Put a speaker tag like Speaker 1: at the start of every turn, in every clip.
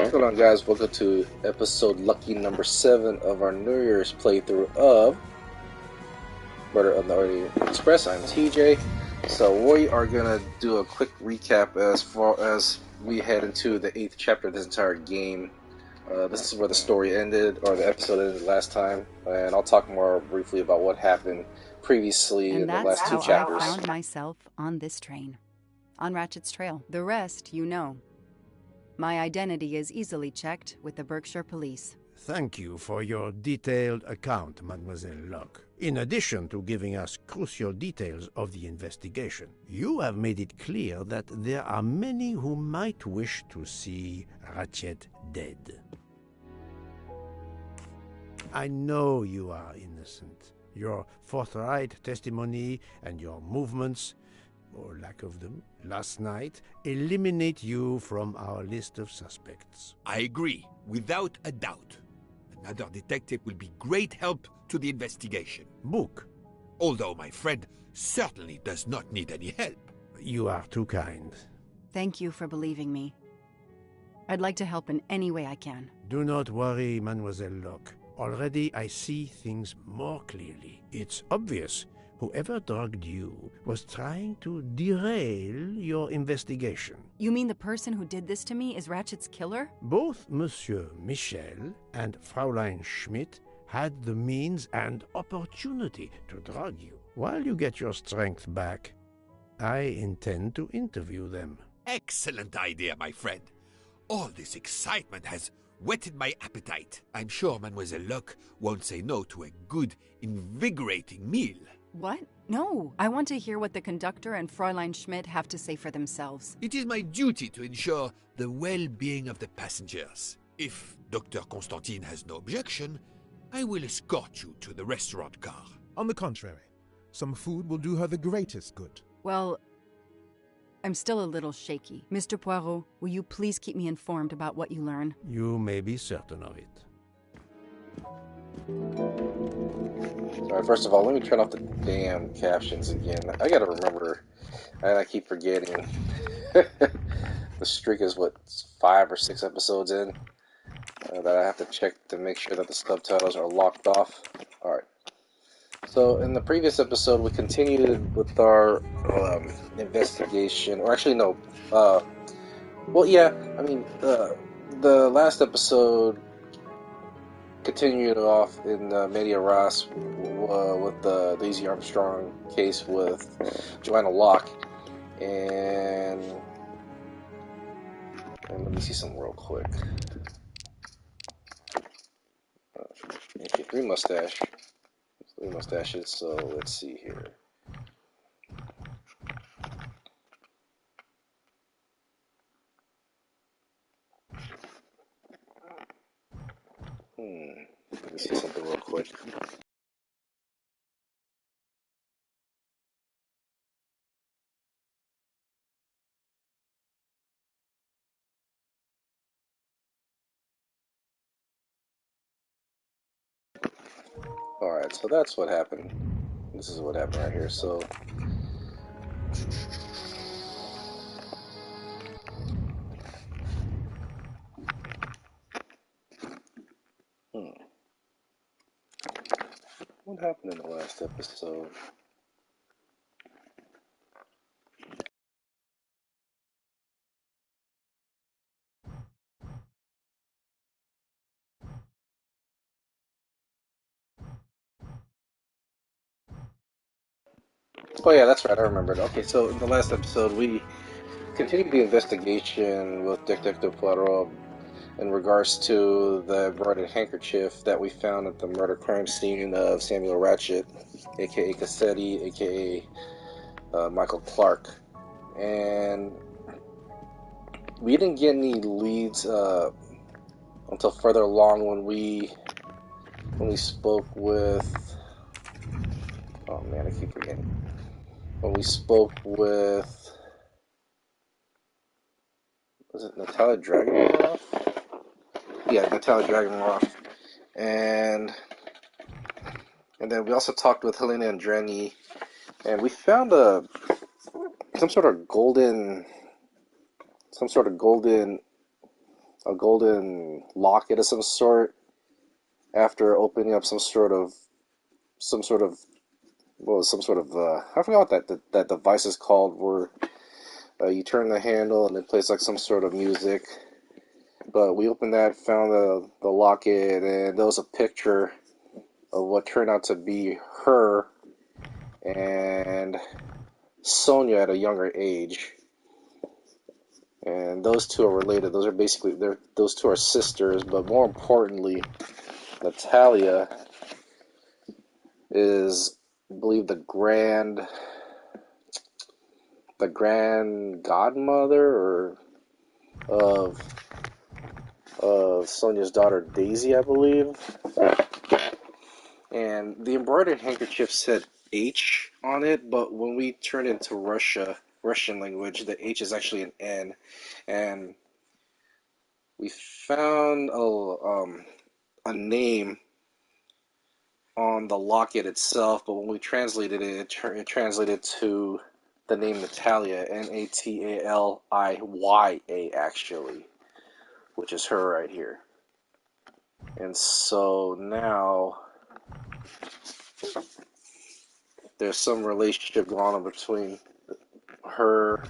Speaker 1: What's going on, guys? Welcome to episode lucky number 7 of our New Year's playthrough of Murder on the Orient Express. I'm TJ. So we are going to do a quick recap as far as we head into the 8th chapter of this entire game. This is where the story ended, or the episode ended last time, and I'll talk more briefly about what happened previously in the last 2 chapters.
Speaker 2: And that's how I found myself on this train, on Ratchett's trail. The rest you know. My identity is easily checked with the Berkshire Police.
Speaker 3: Thank you for your detailed account, Mademoiselle Locke. In addition to giving us crucial details of the investigation, you have made it clear that there are many who might wish to see Ratchett dead. I know you are innocent. Your forthright testimony and your movements, or lack of them, last night, eliminate you from our list of suspects.
Speaker 4: I agree, without a doubt. Another detective will be great help to the investigation.
Speaker 3: Book.
Speaker 4: Although my friend certainly does not need any help.
Speaker 3: You are too kind.
Speaker 2: Thank you for believing me. I'd like to help in any way I can.
Speaker 3: Do not worry, Mademoiselle Locke. Already I see things more clearly. It's obvious whoever drugged you was trying to derail your investigation.
Speaker 2: You mean the person who did this to me is Ratchett's killer?
Speaker 3: Both Monsieur Michel and Fraulein Schmidt had the means and opportunity to drug you. While you get your strength back, I intend to interview them.
Speaker 4: Excellent idea, my friend. All this excitement has whetted my appetite. I'm sure Mademoiselle Locke won't say no to a good, invigorating meal.
Speaker 2: What? No. I want to hear what the conductor and Fräulein Schmidt have to say for themselves.
Speaker 4: It is my duty to ensure the well-being of the passengers. If Dr. Constantine has no objection, I will escort you to the restaurant car.
Speaker 5: On the contrary, some food will do her the greatest good.
Speaker 2: Well, I'm still a little shaky. Mr. Poirot, will you please keep me informed about what you learn?
Speaker 3: You may be certain of it.
Speaker 1: Alright, first of all, let me turn off the damn captions again. I gotta remember, and I keep forgetting. The streak is, what, 5 or 6 episodes in? That I have to check to make sure that the subtitles are locked off. Alright. So, in the previous episode, we continued with our investigation. Or actually, no. Well, yeah, I mean, the last episode continued off in Media Ras with the Daisy Armstrong case with Joanna Locke. And let me see something real quick. Okay, 3 mustaches, so let's see here. Let me see something real quick. Alright, so that's what happened. This is what happened right here, so... What happened in the last episode? Oh yeah, that's right, I remembered. Okay, so in the last episode, we continued the investigation with Detective Poirot in regards to the embroidered handkerchief that we found at the murder crime scene of Samuel Ratchett, a.k.a. Cassetti, a.k.a. Michael Clark. And we didn't get any leads until further along when we spoke with... Oh man, I keep forgetting. When we spoke with... Was it Natalia Dragunov? Yeah, Natalia Dragunov. And then we also talked with Helena Andreni, and we found some sort of golden a golden locket of some sort after opening up some sort of I forgot what that device is called, where you turn the handle and it plays like some sort of music. But we opened that, found the locket, and there was a picture of what turned out to be her and Sonia at a younger age. And those two are related. Those two are sisters, but more importantly, Natalia is, I believe, the grand godmother of Sonia's daughter Daisy, I believe. And the embroidered handkerchief said H on it, but when we turn into Russian language, the H is actually an N. And we found a name on the locket itself, but when we translated it, it translated to the name Natalia, Nataliya, actually, which is her right here. And so now there's some relationship going on between her,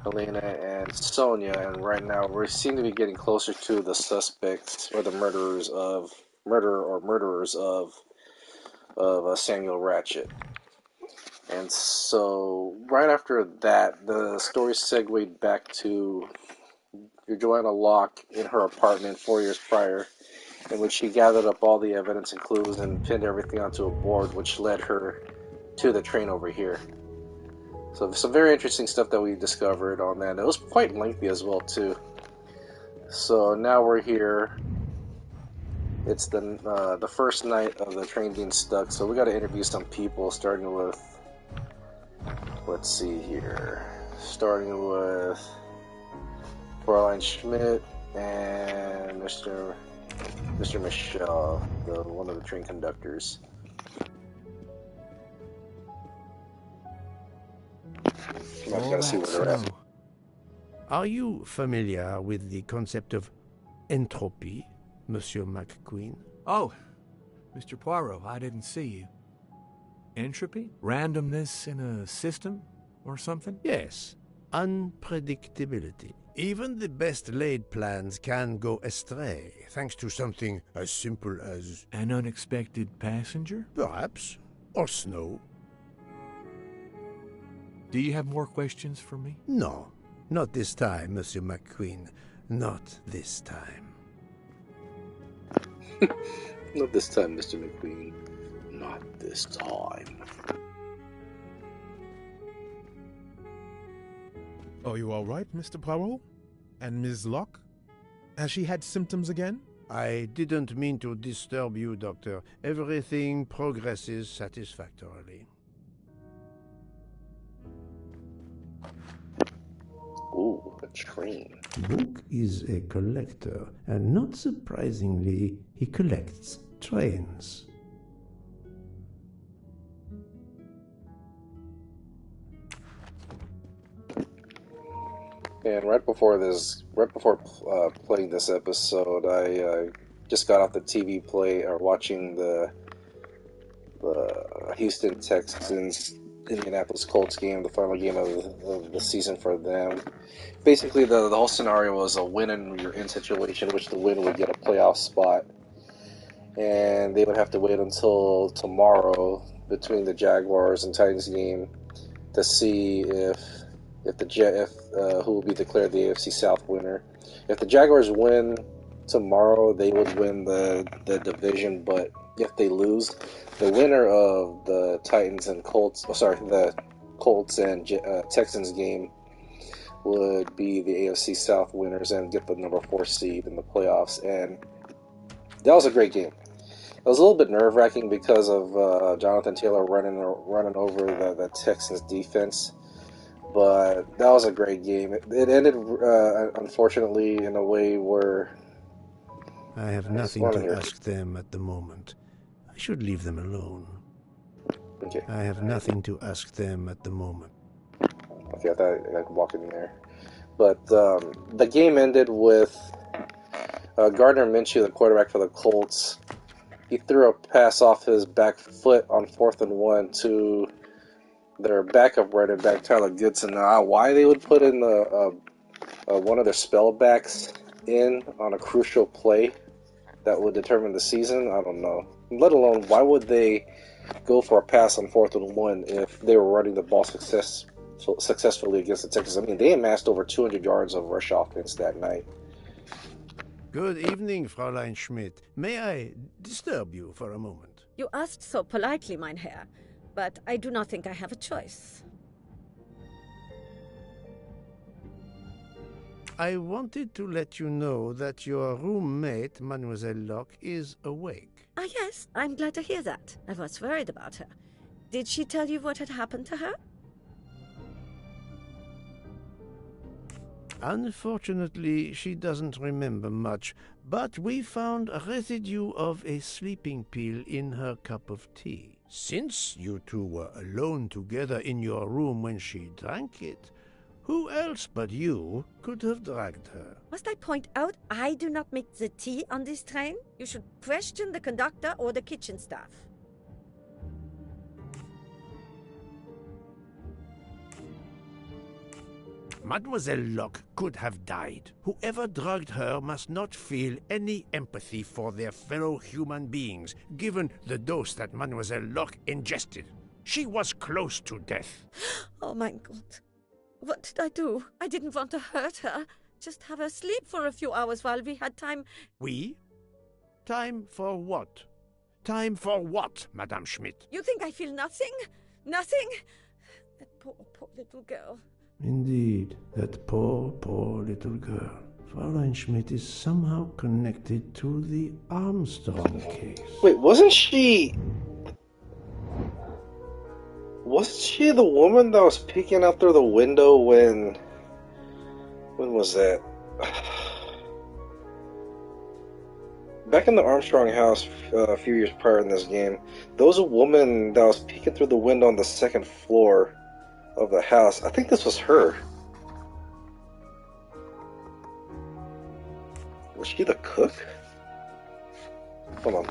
Speaker 1: Helena, and Sonia, and right now we seem to be getting closer to the suspects or the murderers of Samuel Ratchett. And so right after that, the story segued back to Joanna Locke in her apartment 4 years prior, in which she gathered up all the evidence and clues and pinned everything onto a board, which led her to the train over here. So some very interesting stuff that we discovered on that. It was quite lengthy as well too. So now we're here. It's the first night of the train being stuck, so we got to interview some people, starting with, let's see here, starting with Fräulein Schmidt and Mr. Michel, one of the train conductors. I've got to see where they're at.
Speaker 3: Are you familiar with the concept of entropy, Monsieur McQueen?
Speaker 6: Oh, Mr. Poirot, I didn't see you. Entropy? Randomness in a system or something?
Speaker 3: Yes, unpredictability. Even the best laid plans can go astray, thanks to something as simple as...
Speaker 6: An unexpected passenger?
Speaker 3: Perhaps. Or snow.
Speaker 6: Do you have more questions for me?
Speaker 3: No, not this time, Monsieur McQueen. Not this time.
Speaker 1: Not this time, Mr. McQueen. Not this time.
Speaker 5: Are you all right, Mr. Poirot? And Ms. Locke? Has she had symptoms again?
Speaker 3: I didn't mean to disturb you, Doctor. Everything progresses satisfactorily.
Speaker 1: Ooh, a train.
Speaker 3: Book is a collector, and not surprisingly, he collects trains.
Speaker 1: And right before playing this episode, I just got off the TV watching the Houston Texans Indianapolis Colts game, the final game of the season for them. Basically, the whole scenario was a win and you're in situation, which the win would get a playoff spot, and they would have to wait until tomorrow between the Jaguars and Titans game to see if who will be declared the AFC South winner. If the Jaguars win tomorrow, they would win the division, but if they lose, the winner of the the Colts and Texans game would be the AFC South winners and get the number 4 seed in the playoffs. And that was a great game. It was a little bit nerve-wracking because of Jonathan Taylor running over the Texans defense. But that was a great game. It ended, unfortunately, in a way where...
Speaker 3: I have nothing to ask them at the moment. I should leave them alone.
Speaker 1: Okay.
Speaker 3: I have nothing to ask them at the moment.
Speaker 1: Okay, I thought I could walk in there. But the game ended with Gardner Minshew, the quarterback for the Colts, he threw a pass off his back foot on 4th and 1 to their backup running back, Tyler Goodson. Now, why they would put in one of their spellbacks in on a crucial play that would determine the season, I don't know. Let alone, why would they go for a pass on 4th and 1 if they were running the ball successfully against the Texans? I mean, they amassed over 200 yards of rush offense that night.
Speaker 3: Good evening, Fräulein Schmidt. May I disturb you for a moment?
Speaker 7: You asked so politely, mein Herr, but I do not think I have a choice.
Speaker 3: I wanted to let you know that your roommate, Mademoiselle Locke, is awake.
Speaker 7: Ah, yes, I'm glad to hear that. I was worried about her. Did she tell you what had happened to her?
Speaker 3: Unfortunately, she doesn't remember much, but we found a residue of a sleeping pill in her cup of tea. Since you two were alone together in your room when she drank it, who else but you could have dragged her?
Speaker 7: Must I point out I do not make the tea on this train? You should question the conductor or the kitchen staff.
Speaker 3: Mademoiselle Locke could have died. Whoever drugged her must not feel any empathy for their fellow human beings, given the dose that Mademoiselle Locke ingested. She was close to death.
Speaker 7: Oh my God. What did I do? I didn't want to hurt her. Just have her sleep for a few hours while we had time.
Speaker 3: We? Time for what? Time for what, Madame Schmidt?
Speaker 7: You think I feel nothing? Nothing? That poor little girl.
Speaker 3: Indeed, that poor little girl. Fräulein Schmidt is somehow connected to the Armstrong case.
Speaker 1: Wait, wasn't she the woman that was peeking out through the window when was that? Back in the Armstrong house a few years prior in this game, there was a woman that was peeking through the window on the 2nd floor of the house. I think this was her. Was she the cook? Hold on.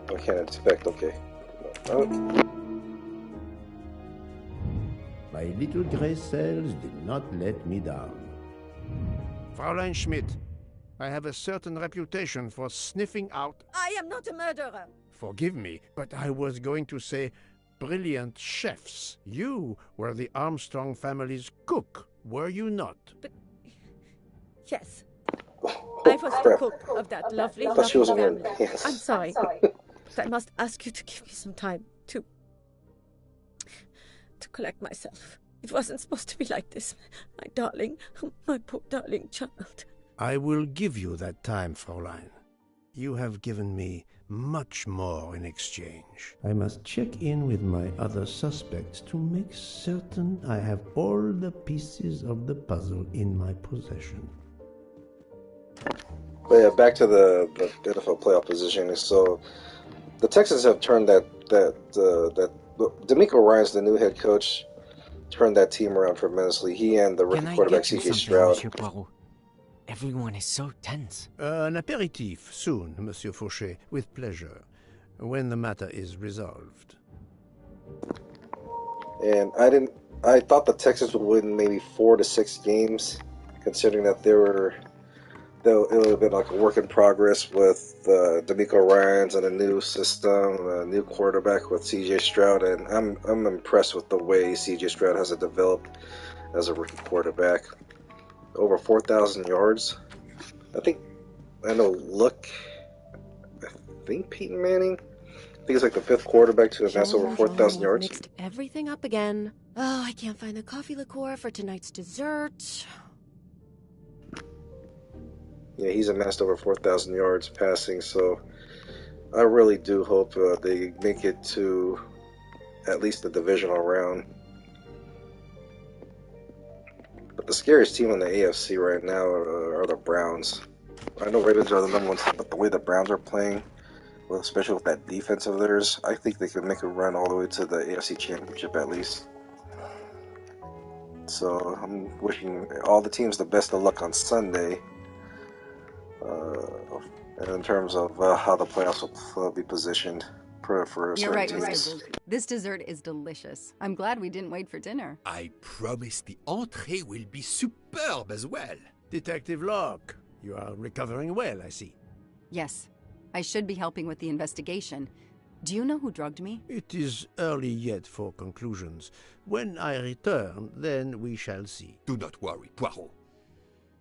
Speaker 1: I can't inspect, okay.
Speaker 3: My little gray cells did not let me down. Fräulein Schmidt, I have a certain reputation for sniffing out...
Speaker 7: I am not a murderer.
Speaker 3: Forgive me, but I was going to say brilliant chefs. You were the Armstrong family's cook, were you not?
Speaker 7: But... yes. I was the cook of that lovely family.
Speaker 1: Yes.
Speaker 7: I'm sorry, but I must ask you to give me some time to collect myself. It wasn't supposed to be like this. My darling, my poor darling child.
Speaker 3: I will give you that time, Fräulein. You have given me much more in exchange. I must check in with my other suspects to make certain I have all the pieces of the puzzle in my possession.
Speaker 1: But yeah, back to the NFL playoff position. So the Texans have turned that D'Amico Ryan's the new head coach, turned that team around tremendously. He and the rookie quarterback C.J. Stroud.
Speaker 8: Monsieur Poirot? Everyone is so tense.
Speaker 3: An aperitif soon, Monsieur Fauché, with pleasure, when the matter is resolved.
Speaker 1: And I thought the Texans would win maybe 4 to 6 games, considering that it would have been like a work in progress with D'Amico Ryans and a new system, a new quarterback with C.J. Stroud, and I'm impressed with the way C.J. Stroud has developed as a rookie quarterback. Over 4,000 yards. I think Peyton Manning. I think it's like the 5th quarterback to amass over 4,000 yards.
Speaker 9: Mixed everything up again. Oh, I can't find the coffee liqueur for tonight's dessert.
Speaker 1: Yeah, he's amassed over 4,000 yards passing, so I really do hope they make it to at least the divisional round. But the scariest team in the AFC right now are the Browns. I know Ravens are the number 1 team, but the way the Browns are playing, especially with that defense of theirs, I think they could make a run all the way to the AFC Championship at least. So I'm wishing all the teams the best of luck on Sunday. In terms of how the playoffs will be positioned for
Speaker 2: You're
Speaker 1: certain
Speaker 2: right,
Speaker 1: teams.
Speaker 2: Mr. Booth. This dessert is delicious. I'm glad we didn't wait for dinner.
Speaker 4: I promise the entree will be superb as well.
Speaker 3: Detective Locke, you are recovering well, I see.
Speaker 2: Yes, I should be helping with the investigation. Do you know who drugged me?
Speaker 3: It is early yet for conclusions. When I return, then we shall see.
Speaker 4: Do not worry, Poirot.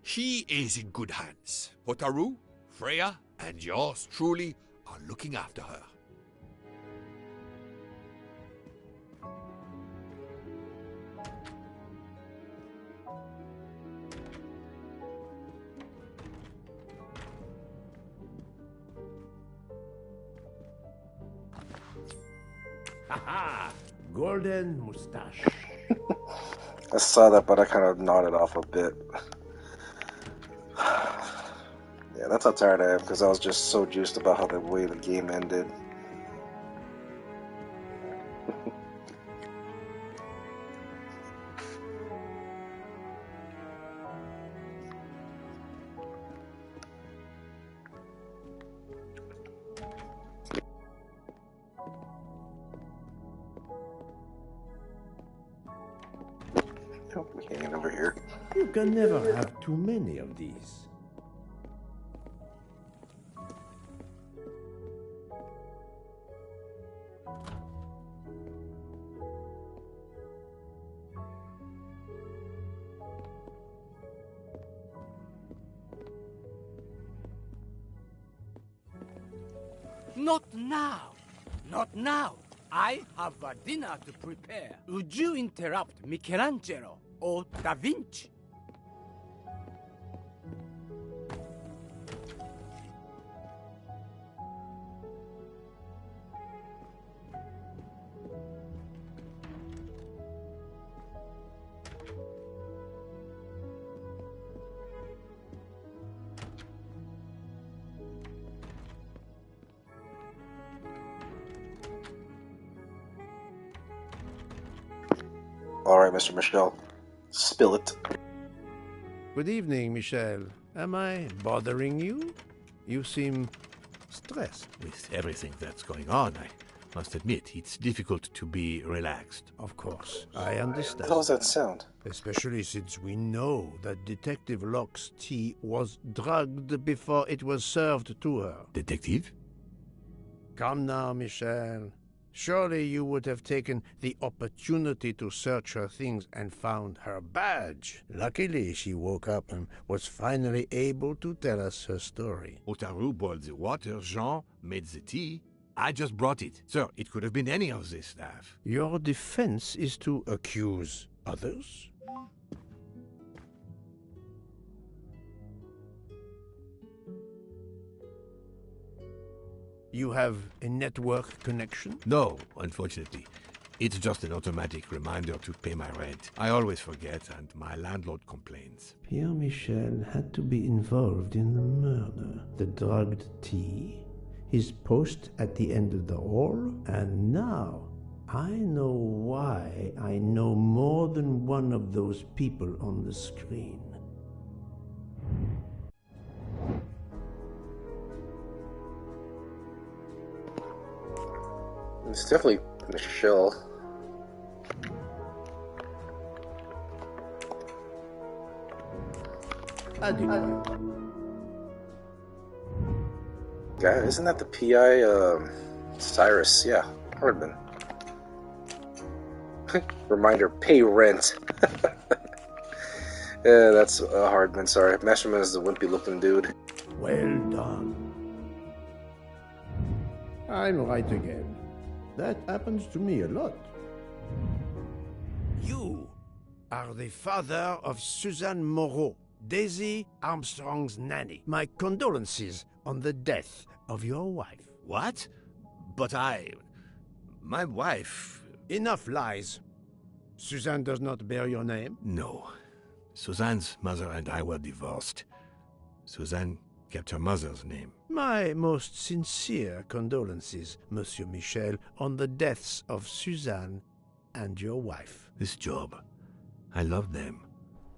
Speaker 4: She is in good hands. Poirot, Freya, and yours truly are looking after her.
Speaker 3: Haha! Golden mustache.
Speaker 1: I saw that, but I kind of nodded off a bit. Yeah, that's how tired I am, because I was just so juiced about how the way the game ended. Oh, we hanging over here.
Speaker 3: You can never have too many of these.
Speaker 10: Not now! Not now! I have a dinner to prepare. Would you interrupt Michelangelo or Da Vinci?
Speaker 1: Alright, Mr. Michel. Spill it.
Speaker 3: Good evening, Michel. Am I bothering you? You seem stressed.
Speaker 6: With everything that's going on, I must admit, it's difficult to be relaxed.
Speaker 3: Of course, I understand.
Speaker 1: How does that sound?
Speaker 3: Especially since we know that Detective Locke's tea was drugged before it was served to her.
Speaker 6: Detective?
Speaker 3: Come now, Michel. Surely you would have taken the opportunity to search her things and found her badge. Luckily, she woke up and was finally able to tell us her story.
Speaker 6: Poirot boiled the water, Jean made the tea. I just brought it. Sir, it could have been any of the staff.
Speaker 3: Your defense is to accuse others? You have a network connection?
Speaker 6: No, unfortunately. It's just an automatic reminder to pay my rent. I always forget, and my landlord complains.
Speaker 3: Pierre Michel had to be involved in the murder. The drugged tea, his post at the end of the hall, and now I know why I know more than one of those people on the screen.
Speaker 1: It's definitely Michelle. Guy, isn't that the PI, Cyrus? Yeah, Hardman. Reminder, pay rent. Yeah, that's Hardman, sorry. Masterman is the wimpy-looking dude.
Speaker 3: Well done. I'm right again. That happens to me a lot. You are the father of Suzanne Moreau, Daisy Armstrong's nanny. My condolences on the death of your wife.
Speaker 6: What? But my wife...
Speaker 3: Enough lies. Suzanne does not bear your name?
Speaker 6: No. Suzanne's mother and I were divorced. Suzanne kept her mother's name.
Speaker 3: My most sincere condolences, Monsieur Michel, on the deaths of Suzanne and your wife.
Speaker 6: This job, I loved them,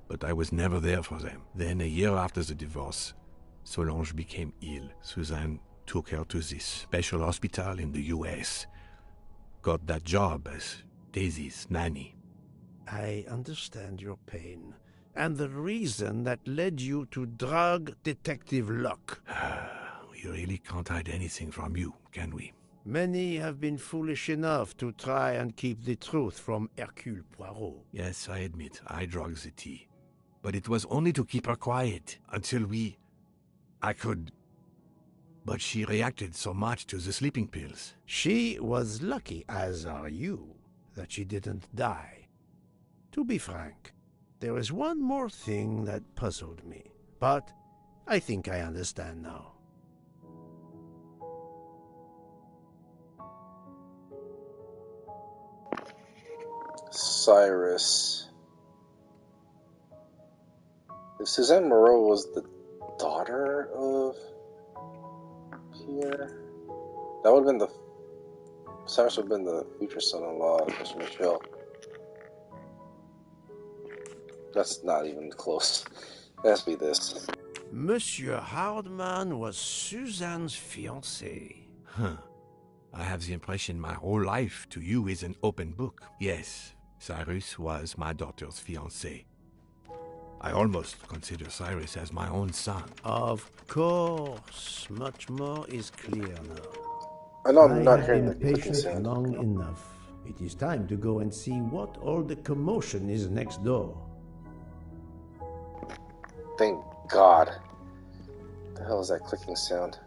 Speaker 6: but I was never there for them. Then, a year after the divorce, Solange became ill. Suzanne took her to this special hospital in the U.S. Got that job as Daisy's nanny.
Speaker 3: I understand your pain, and the reason that led you to drug Detective Locke.
Speaker 6: We really can't hide anything from you, can we?
Speaker 3: Many have been foolish enough to try and keep the truth from Hercule Poirot.
Speaker 6: Yes, I admit, I drugged the tea. But it was only to keep her quiet, until I could... But she reacted so much to the sleeping pills.
Speaker 3: She was lucky, as are you, that she didn't die. To be frank, there is one more thing that puzzled me, but I think I understand now.
Speaker 1: Cyrus. If Suzanne Moreau was the daughter of Pierre, that would have been the... Cyrus would have been the future son-in-law of Mr. Michel. That's not even close. It has to be this.
Speaker 3: Monsieur Hardman was Suzanne's fiancé.
Speaker 6: Huh. I have the impression my whole life to you is an open book. Yes, Cyrus was my daughter's fiancé. I almost consider Cyrus as my own son.
Speaker 3: Of course. Much more is clear now.
Speaker 1: I know I'm not
Speaker 3: have
Speaker 1: hearing
Speaker 3: been
Speaker 1: the clicking
Speaker 3: patient
Speaker 1: sound.
Speaker 3: long enough. It is time to go and see what all the commotion is next door.
Speaker 1: Thank God. What the hell is that clicking sound?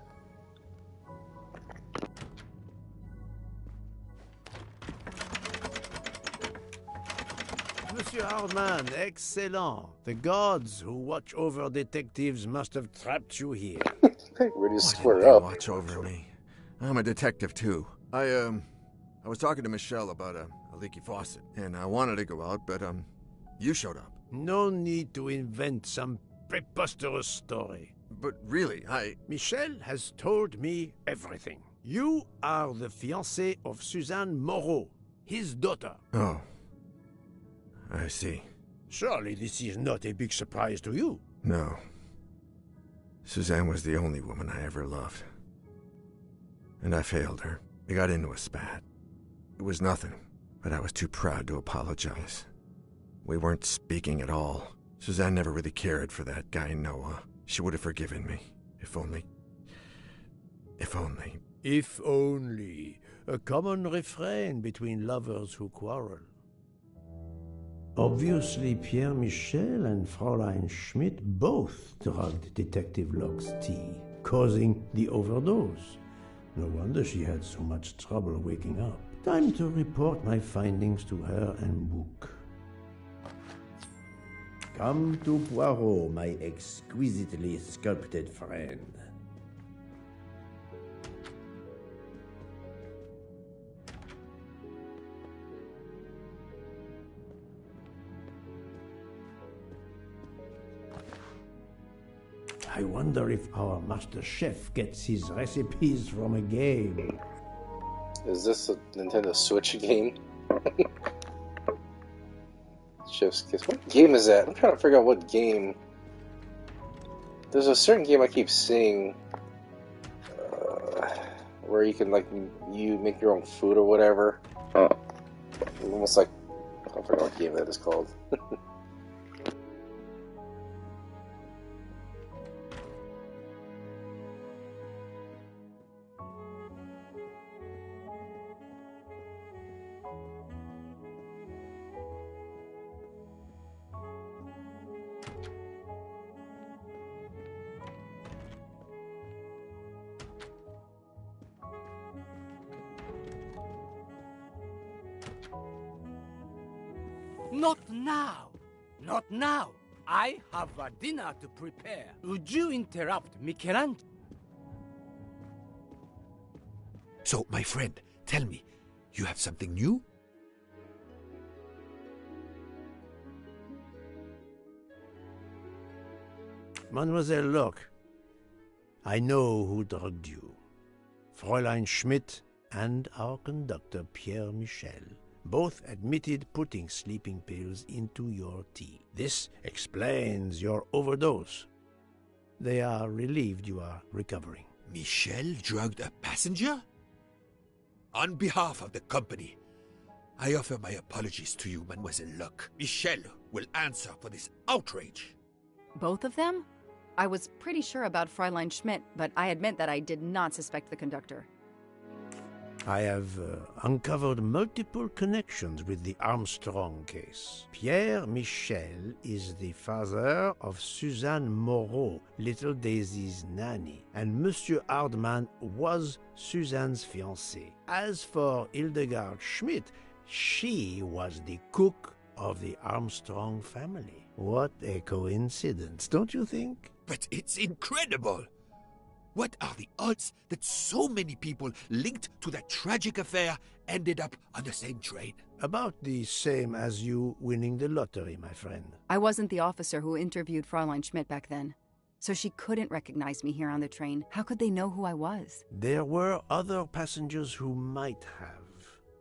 Speaker 3: Monsieur Hardman, excellent. The gods who watch over detectives must have trapped you here.
Speaker 1: Ready to
Speaker 11: Why
Speaker 1: square
Speaker 11: didn't they
Speaker 1: up.
Speaker 11: watch over me? I'm a detective too. I was talking to Michelle about a leaky faucet, and I wanted to go out, but you showed up.
Speaker 3: No need to invent some preposterous story.
Speaker 11: But really,
Speaker 3: Michel has told me everything. You are the fiancé of Suzanne Moreau, his daughter.
Speaker 11: Oh. I see.
Speaker 3: Surely this is not a big surprise to you.
Speaker 11: No. Suzanne was the only woman I ever loved. And I failed her. We got into a spat. It was nothing, but I was too proud to apologize. We weren't speaking at all. Suzanne never really cared for that guy, Noah. She would have forgiven me. If only... If only...
Speaker 3: If only. A common refrain between lovers who quarrel. Obviously, Pierre Michel and Fräulein Schmidt both drugged Detective Locke's tea, causing the overdose. No wonder she had so much trouble waking up. Time to report my findings to her and book. Come to Poirot, my exquisitely sculpted friend. I wonder if our master chef gets his recipes from a game.
Speaker 1: Is this a Nintendo Switch game? Chef's Kiss. What game is that? I'm trying to figure out what game. There's a certain game I keep seeing where you can, like, you make your own food or whatever. Almost like, I don't forget what game that is called.
Speaker 10: Not now! Not now! I have a dinner to prepare. Would you interrupt Michelangelo?
Speaker 4: So, my friend, tell me, you have something new?
Speaker 3: Mademoiselle Locke, I know who drugged you. Fräulein Schmidt and our conductor, Pierre Michel. Both admitted putting sleeping pills into your tea. This explains your overdose. They are relieved you are recovering.
Speaker 4: Michel drugged a passenger? On behalf of the company, I offer my apologies to you, Mademoiselle Locke. Michel will answer for this outrage.
Speaker 2: Both of them? I was pretty sure about Fräulein Schmidt, but I admit that I did not suspect the conductor.
Speaker 3: I have uncovered multiple connections with the Armstrong case. Pierre Michel is the father of Suzanne Moreau, little Daisy's nanny, and Monsieur Hardman was Suzanne's fiancé. As for Hildegard Schmidt, she was the cook of the Armstrong family. What a coincidence, don't you think?
Speaker 4: But it's incredible! What are the odds that so many people linked to that tragic affair ended up on the same train?
Speaker 3: About the same as you winning the lottery, my friend.
Speaker 2: I wasn't the officer who interviewed Fräulein Schmidt back then, so she couldn't recognize me here on the train. How could they know who I was?
Speaker 3: There were other passengers who might have.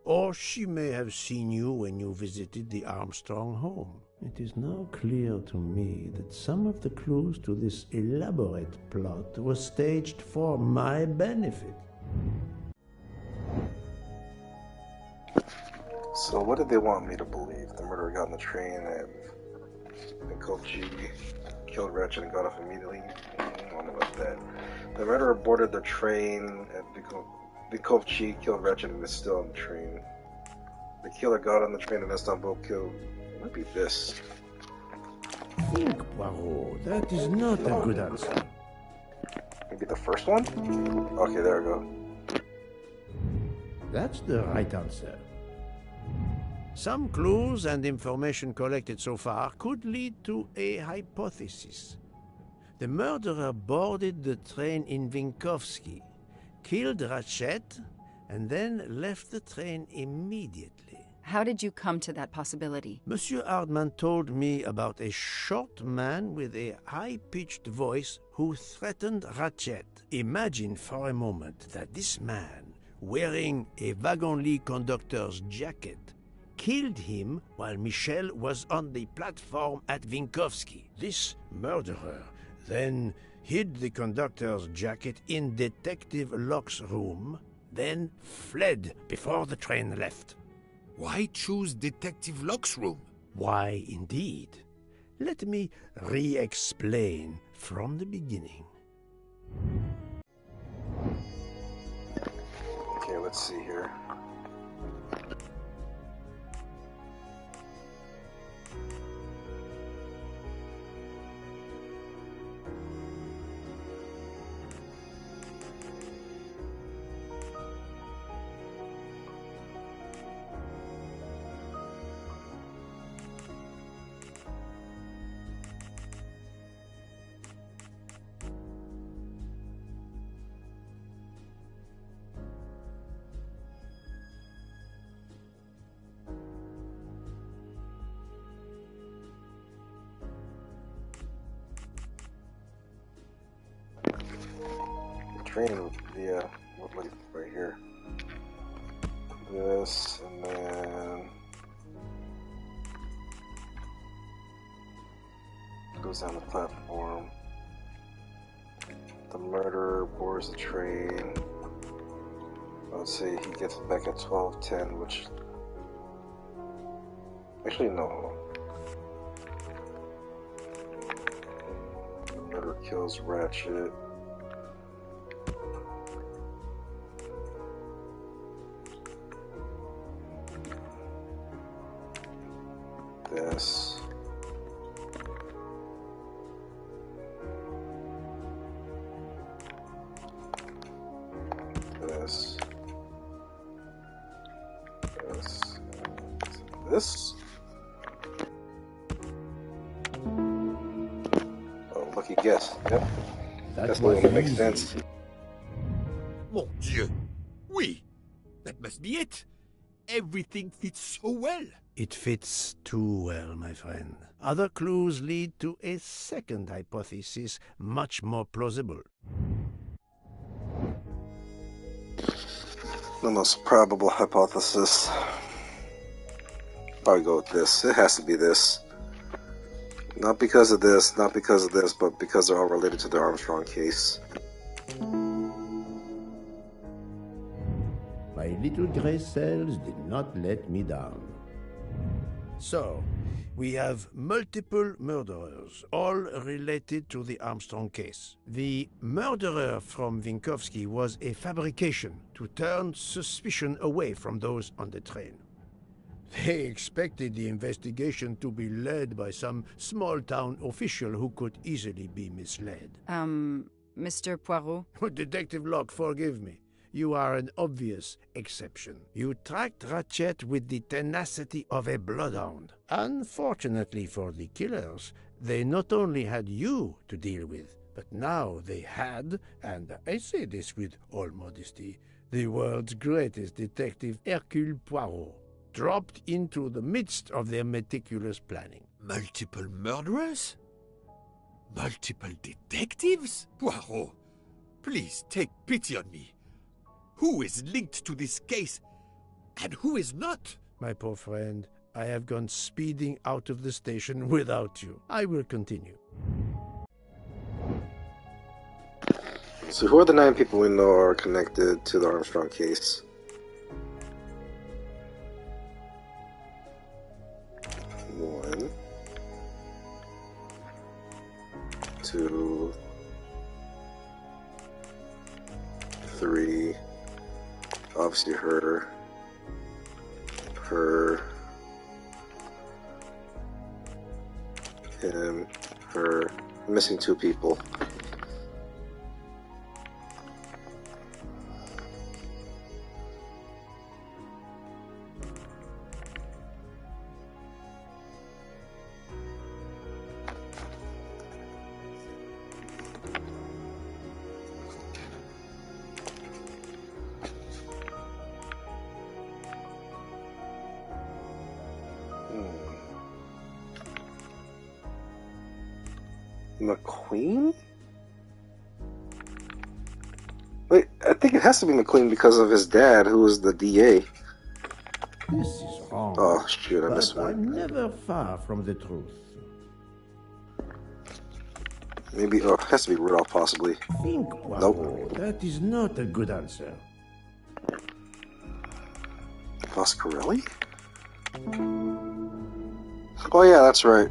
Speaker 3: Or she may have seen you when you visited the Armstrong home. It is now clear to me that some of the clues to this elaborate plot were staged for my benefit.
Speaker 1: So what did they want me to believe? The murderer got on the train and Vinkovci killed Ratchett and got off immediately? I don't know about that. The murderer boarded the train at Vinkovci killed Ratchett and is still on the train. The killer got on the train in Istanbul, killed... It might be this.
Speaker 3: Think, Poirot. That is not a good answer.
Speaker 1: Maybe the first one? Okay, there we go.
Speaker 3: That's the right answer. Some clues and information collected so far could lead to a hypothesis. The murderer boarded the train in Vinkovci, killed Ratchett, and then left the train immediately.
Speaker 2: How did you come to that possibility?
Speaker 3: Monsieur Hardman told me about a short man with a high-pitched voice who threatened Ratchett. Imagine for a moment that this man, wearing a wagon-lit conductor's jacket, killed him while Michel was on the platform at Vinkovci. This murderer then hid the conductor's jacket in Detective Locke's room, then fled before the train left.
Speaker 4: Why choose Detective Locke's room?
Speaker 3: Why, indeed. Let me re-explain from the beginning.
Speaker 1: Okay, let's see here. Train would be like right here. This and then goes down the platform. The murderer boards the train. Let's say he gets back at 12:10, which actually no. The murderer kills Ratchett. This. This. This. This. Oh, lucky guess. Yep. That's the one that makes sense.
Speaker 4: Mon Dieu! Oui! That must be it! Everything fits so well!
Speaker 3: It fits too well, my friend. Other clues lead to a second hypothesis, much more plausible.
Speaker 1: The most probable hypothesis. Probably go with this. It has to be this. Not because of this, not because of this, but because they're all related to the Armstrong case.
Speaker 3: My little gray cells did not let me down. So, we have multiple murderers, all related to the Armstrong case. The murderer from Vinkovsky was a fabrication to turn suspicion away from those on the train. They expected the investigation to be led by some small-town official who could easily be misled.
Speaker 2: Mr. Poirot?
Speaker 3: Detective Locke, forgive me. You are an obvious exception. You tracked Ratchett with the tenacity of a bloodhound. Unfortunately for the killers, they not only had you to deal with, but now they had, and I say this with all modesty, the world's greatest detective, Hercule Poirot, dropped into the midst of their meticulous planning.
Speaker 4: Multiple murderers? Multiple detectives? Poirot, please take pity on me. Who is linked to this case, and who is not?
Speaker 3: My poor friend, I have gone speeding out of the station without you. I will continue.
Speaker 1: So who are the 9 people we know are connected to the Armstrong case? One, 2, 3. Obviously her, him, her. I'm missing 2 people. McQueen? Wait, I think it has to be McQueen because of his dad, who was the DA.
Speaker 3: This is wrong.
Speaker 1: Oh, shoot, I missed
Speaker 3: But
Speaker 1: one.
Speaker 3: I'm never far from the truth.
Speaker 1: Maybe, it has to be Rudolph, possibly.
Speaker 3: Think, Poirot.
Speaker 1: Nope.
Speaker 3: That is not a good answer.
Speaker 1: Foscarelli? Oh, yeah, that's right.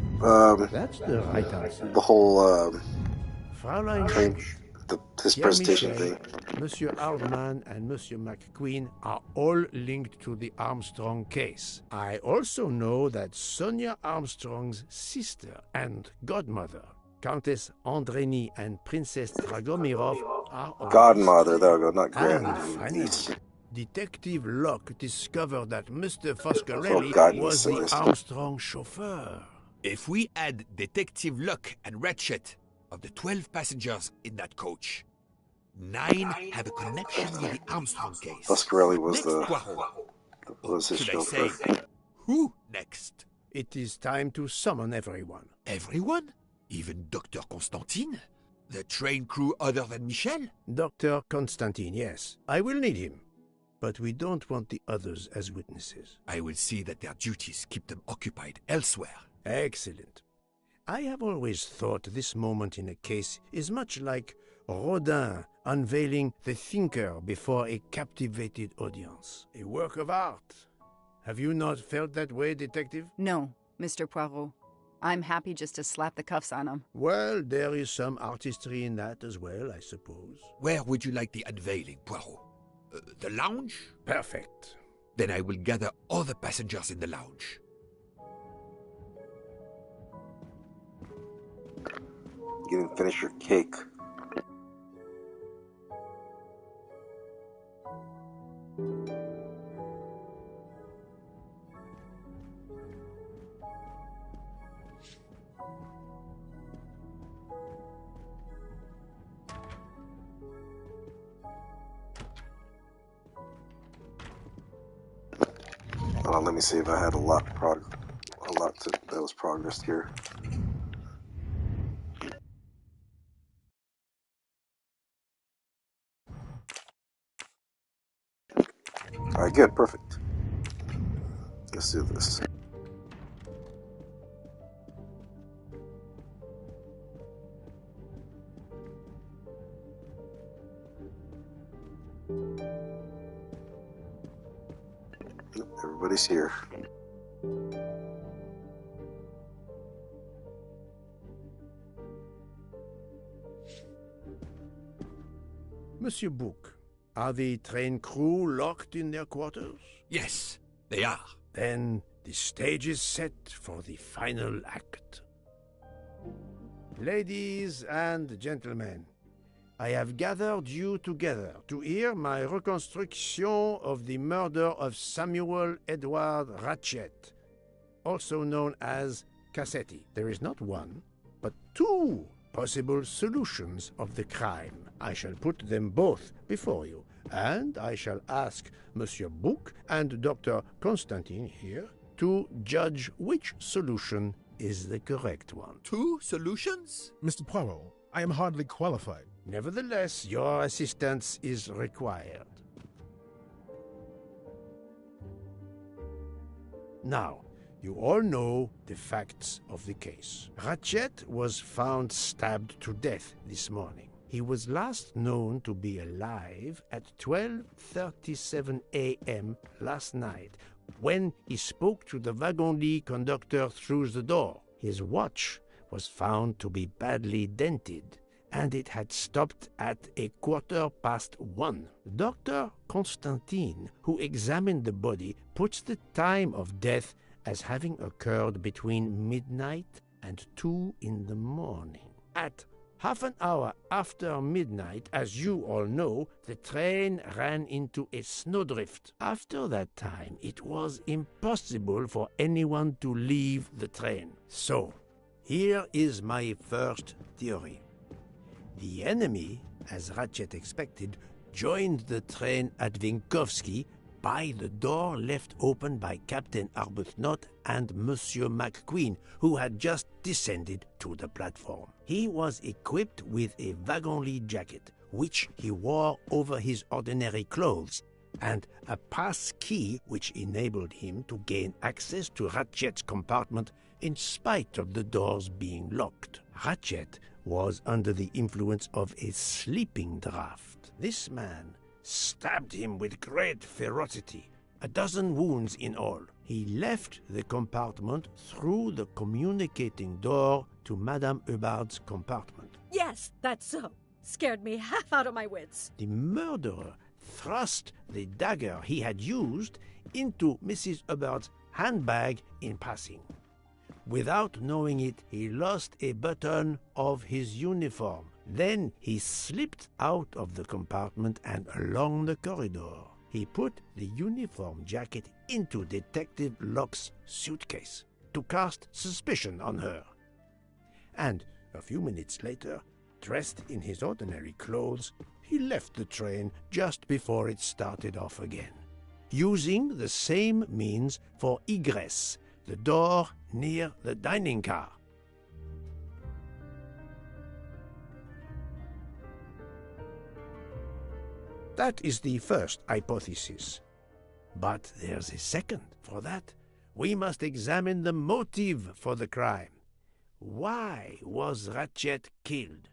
Speaker 3: That's the right answer.
Speaker 1: The whole,
Speaker 3: Fraulein
Speaker 1: train,
Speaker 3: Schultz,
Speaker 1: his
Speaker 3: Pierre
Speaker 1: presentation
Speaker 3: Michel,
Speaker 1: thing.
Speaker 3: Monsieur Hardman and Monsieur McQueen are all linked to the Armstrong case. I also know that Sonia Armstrong's sister and godmother, Countess Andreni and Princess Dragomirov, are on
Speaker 1: Godmother,
Speaker 3: this
Speaker 1: there we go, not
Speaker 3: And
Speaker 1: grand.
Speaker 3: finally, Detective Locke discovered that Mr.
Speaker 1: Oh,
Speaker 3: Foscarelli
Speaker 1: God, you
Speaker 3: was the
Speaker 1: silliest.
Speaker 3: Armstrong chauffeur.
Speaker 4: If we add Detective Locke and Ratchett, of the 12 passengers in that coach, 9 have a connection with the Armstrong case.
Speaker 1: Foscarelli was
Speaker 4: Next, Poirot.
Speaker 1: was his
Speaker 4: Should I
Speaker 1: chauffeur.
Speaker 4: say, who next?
Speaker 3: It is time to summon everyone.
Speaker 4: Everyone? Even Dr. Constantine? The train crew other than Michel?
Speaker 3: Dr. Constantine, yes. I will need him. But we don't want the others as witnesses.
Speaker 4: I will see that their duties keep them occupied elsewhere.
Speaker 3: Excellent. I have always thought this moment in a case is much like Rodin unveiling the thinker before a captivated audience. A work of art. Have you not felt that way, Detective?
Speaker 2: No, Mr. Poirot. I'm happy just to slap the cuffs on him.
Speaker 3: Well, there is some artistry in that as well, I suppose.
Speaker 4: Where would you like the unveiling, Poirot? The lounge?
Speaker 3: Perfect.
Speaker 4: Then I will gather all the passengers in the lounge.
Speaker 1: You didn't finish your cake. Let me see if I had a lot that was progressed here. Alright, good, perfect. Let's do this. Everybody's here.
Speaker 3: Monsieur Bouc, are the train crew locked in their quarters?
Speaker 4: Yes, they are.
Speaker 3: Then the stage is set for the final act. Ladies and gentlemen, I have gathered you together to hear my reconstruction of the murder of Samuel Edward Ratchett, also known as Cassetti. There is not one, but two possible solutions of the crime. I shall put them both before you, and I shall ask Monsieur Bouc and Dr. Constantine here to judge which solution is the correct one.
Speaker 4: Two solutions?
Speaker 5: Mr. Poirot, I am hardly qualified.
Speaker 3: Nevertheless, your assistance is required. Now, you all know the facts of the case. Ratchett was found stabbed to death this morning. He was last known to be alive at 12:37 a.m. last night, when he spoke to the wagon-lit conductor through the door. His watch was found to be badly dented, and it had stopped at 1:15. Dr. Constantine, who examined the body, puts the time of death as having occurred between midnight and 2 in the morning. At half an hour after midnight, as you all know, the train ran into a snowdrift. After that time, it was impossible for anyone to leave the train. So, here is my first theory. The enemy, as Ratchett expected, joined the train at Vinkovsky by the door left open by Captain Arbuthnot and Monsieur McQueen, who had just descended to the platform. He was equipped with a wagon-lit jacket, which he wore over his ordinary clothes, and a pass key which enabled him to gain access to Ratchett's compartment in spite of the doors being locked. Ratchett was under the influence of a sleeping draught. This man stabbed him with great ferocity, 12 wounds in all. He left the compartment through the communicating door to Madame Hubbard's compartment.
Speaker 7: Yes, that's so. Scared me half out of my wits.
Speaker 3: The murderer thrust the dagger he had used into Mrs. Hubbard's handbag in passing. Without knowing it, he lost a button of his uniform. Then he slipped out of the compartment and along the corridor. He put the uniform jacket into Detective Locke's suitcase to cast suspicion on her. And a few minutes later, dressed in his ordinary clothes, he left the train just before it started off again, using the same means for egress, the door near the dining car. That is the first hypothesis. But there's a second. For that, we must examine the motive for the crime. Why was Ratchett killed?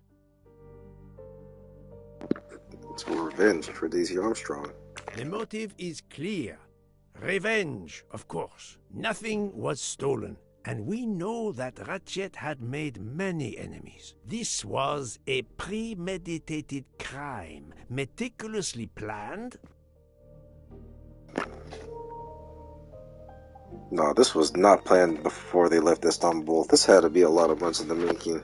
Speaker 1: It's for revenge for Daisy Armstrong.
Speaker 3: The motive is clear. Revenge, of course. Nothing was stolen, and we know that Ratchett had made many enemies. This was a premeditated crime, meticulously planned.
Speaker 1: No, this was not planned before they left Istanbul. This had to be a lot of months in the making.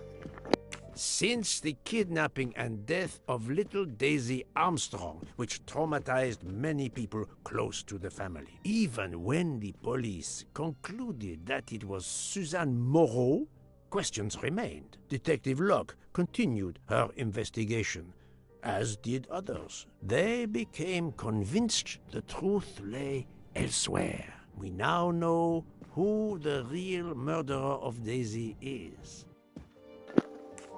Speaker 3: Since the kidnapping and death of little Daisy Armstrong, which traumatized many people close to the family. Even when the police concluded that it was Suzanne Moreau, questions remained. Detective Locke continued her investigation, as did others. They became convinced the truth lay elsewhere. We now know who the real murderer of Daisy is.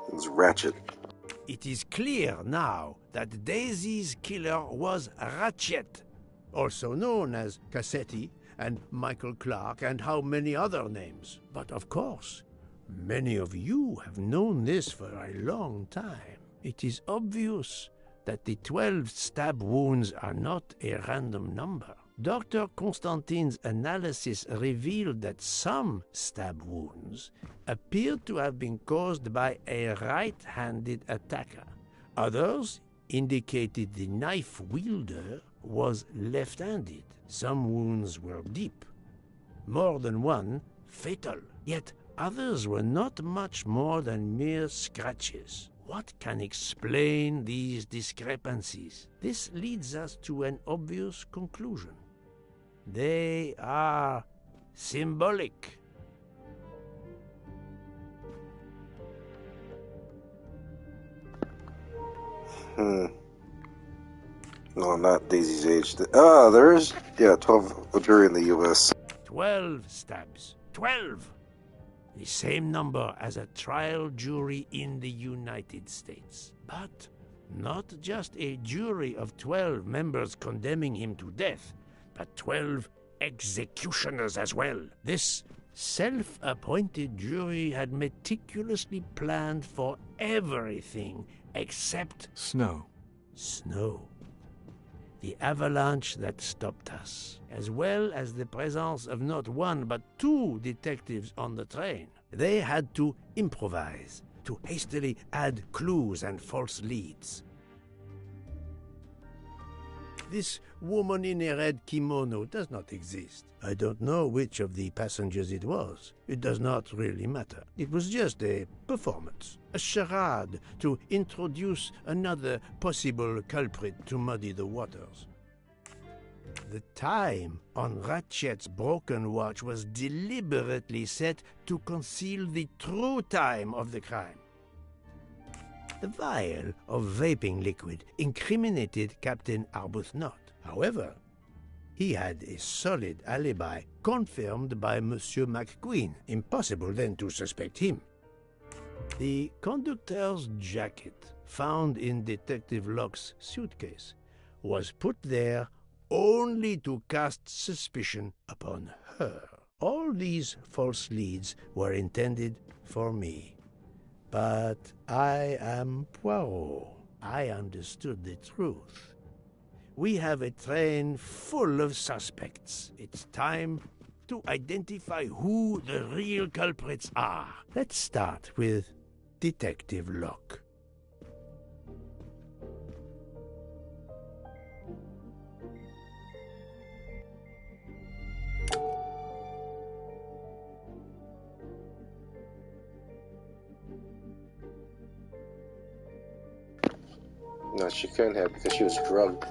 Speaker 1: It was Ratchett.
Speaker 3: It is clear now that Daisy's killer was Ratchett, also known as Cassetti and Michael Clark and how many other names. But of course, many of you have known this for a long time. It is obvious that the 12 stab wounds are not a random number. Dr. Constantine's analysis revealed that some stab wounds appeared to have been caused by a right-handed attacker. Others indicated the knife wielder was left-handed. Some wounds were deep, more than one fatal, yet others were not much more than mere scratches. What can explain these discrepancies? This leads us to an obvious conclusion. They are symbolic.
Speaker 1: No, not Daisy's age. Ah, there's, 12 during the U.S.
Speaker 3: 12 stabs. 12! The same number as a trial jury in the United States. But not just a jury of 12 members condemning him to death, but 12 executioners as well. This self-appointed jury had meticulously planned for everything except
Speaker 6: Snow.
Speaker 3: Snow. The avalanche that stopped us, as well as the presence of not one but two detectives on the train. They had to improvise, to hastily add clues and false leads. This woman in a red kimono does not exist. I don't know which of the passengers it was. It does not really matter. It was just a performance, a charade to introduce another possible culprit to muddy the waters. The time on Ratchett's broken watch was deliberately set to conceal the true time of the crime. The vial of vaping liquid incriminated Captain Arbuthnot. However, he had a solid alibi confirmed by Monsieur McQueen. Impossible then to suspect him. The conductor's jacket, found in Detective Locke's suitcase, was put there only to cast suspicion upon her. All these false leads were intended for me. But I am Poirot. I understood the truth. We have a train full of suspects. It's time to identify who the real culprits are. Let's start with Detective Locke.
Speaker 1: No, she couldn't have because she was drugged.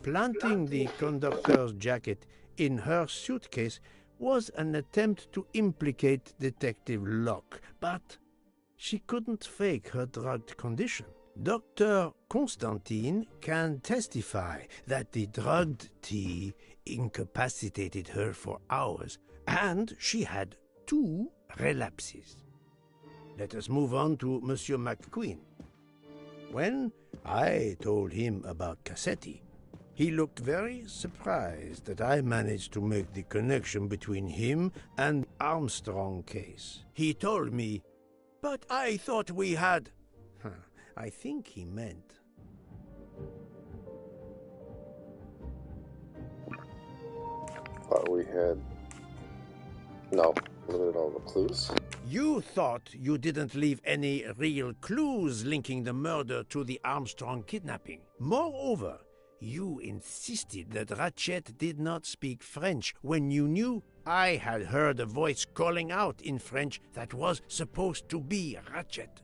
Speaker 3: Planting the conductor's jacket in her suitcase was an attempt to implicate Detective Locke, but she couldn't fake her drugged condition. Dr. Constantine can testify that the drugged tea incapacitated her for hours, and she had 2 relapses. Let us move on to Monsieur McQueen. When I told him about Cassetti, he looked very surprised that I managed to make the connection between him and the Armstrong case. He told me, "But I thought we had..." I think he meant...
Speaker 1: Thought we had... No, look at all the clues.
Speaker 3: You thought you didn't leave any real clues linking the murder to the Armstrong kidnapping. Moreover, you insisted that Ratchett did not speak French when you knew I had heard a voice calling out in French that was supposed to be Ratchett.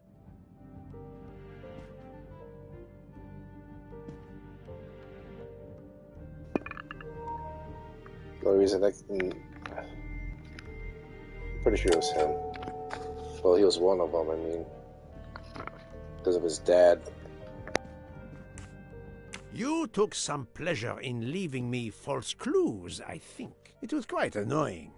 Speaker 1: The only reason I'm pretty sure it was him. Well, he was one of them, I mean, because of his dad.
Speaker 3: You took some pleasure in leaving me false clues, I think. It was quite annoying.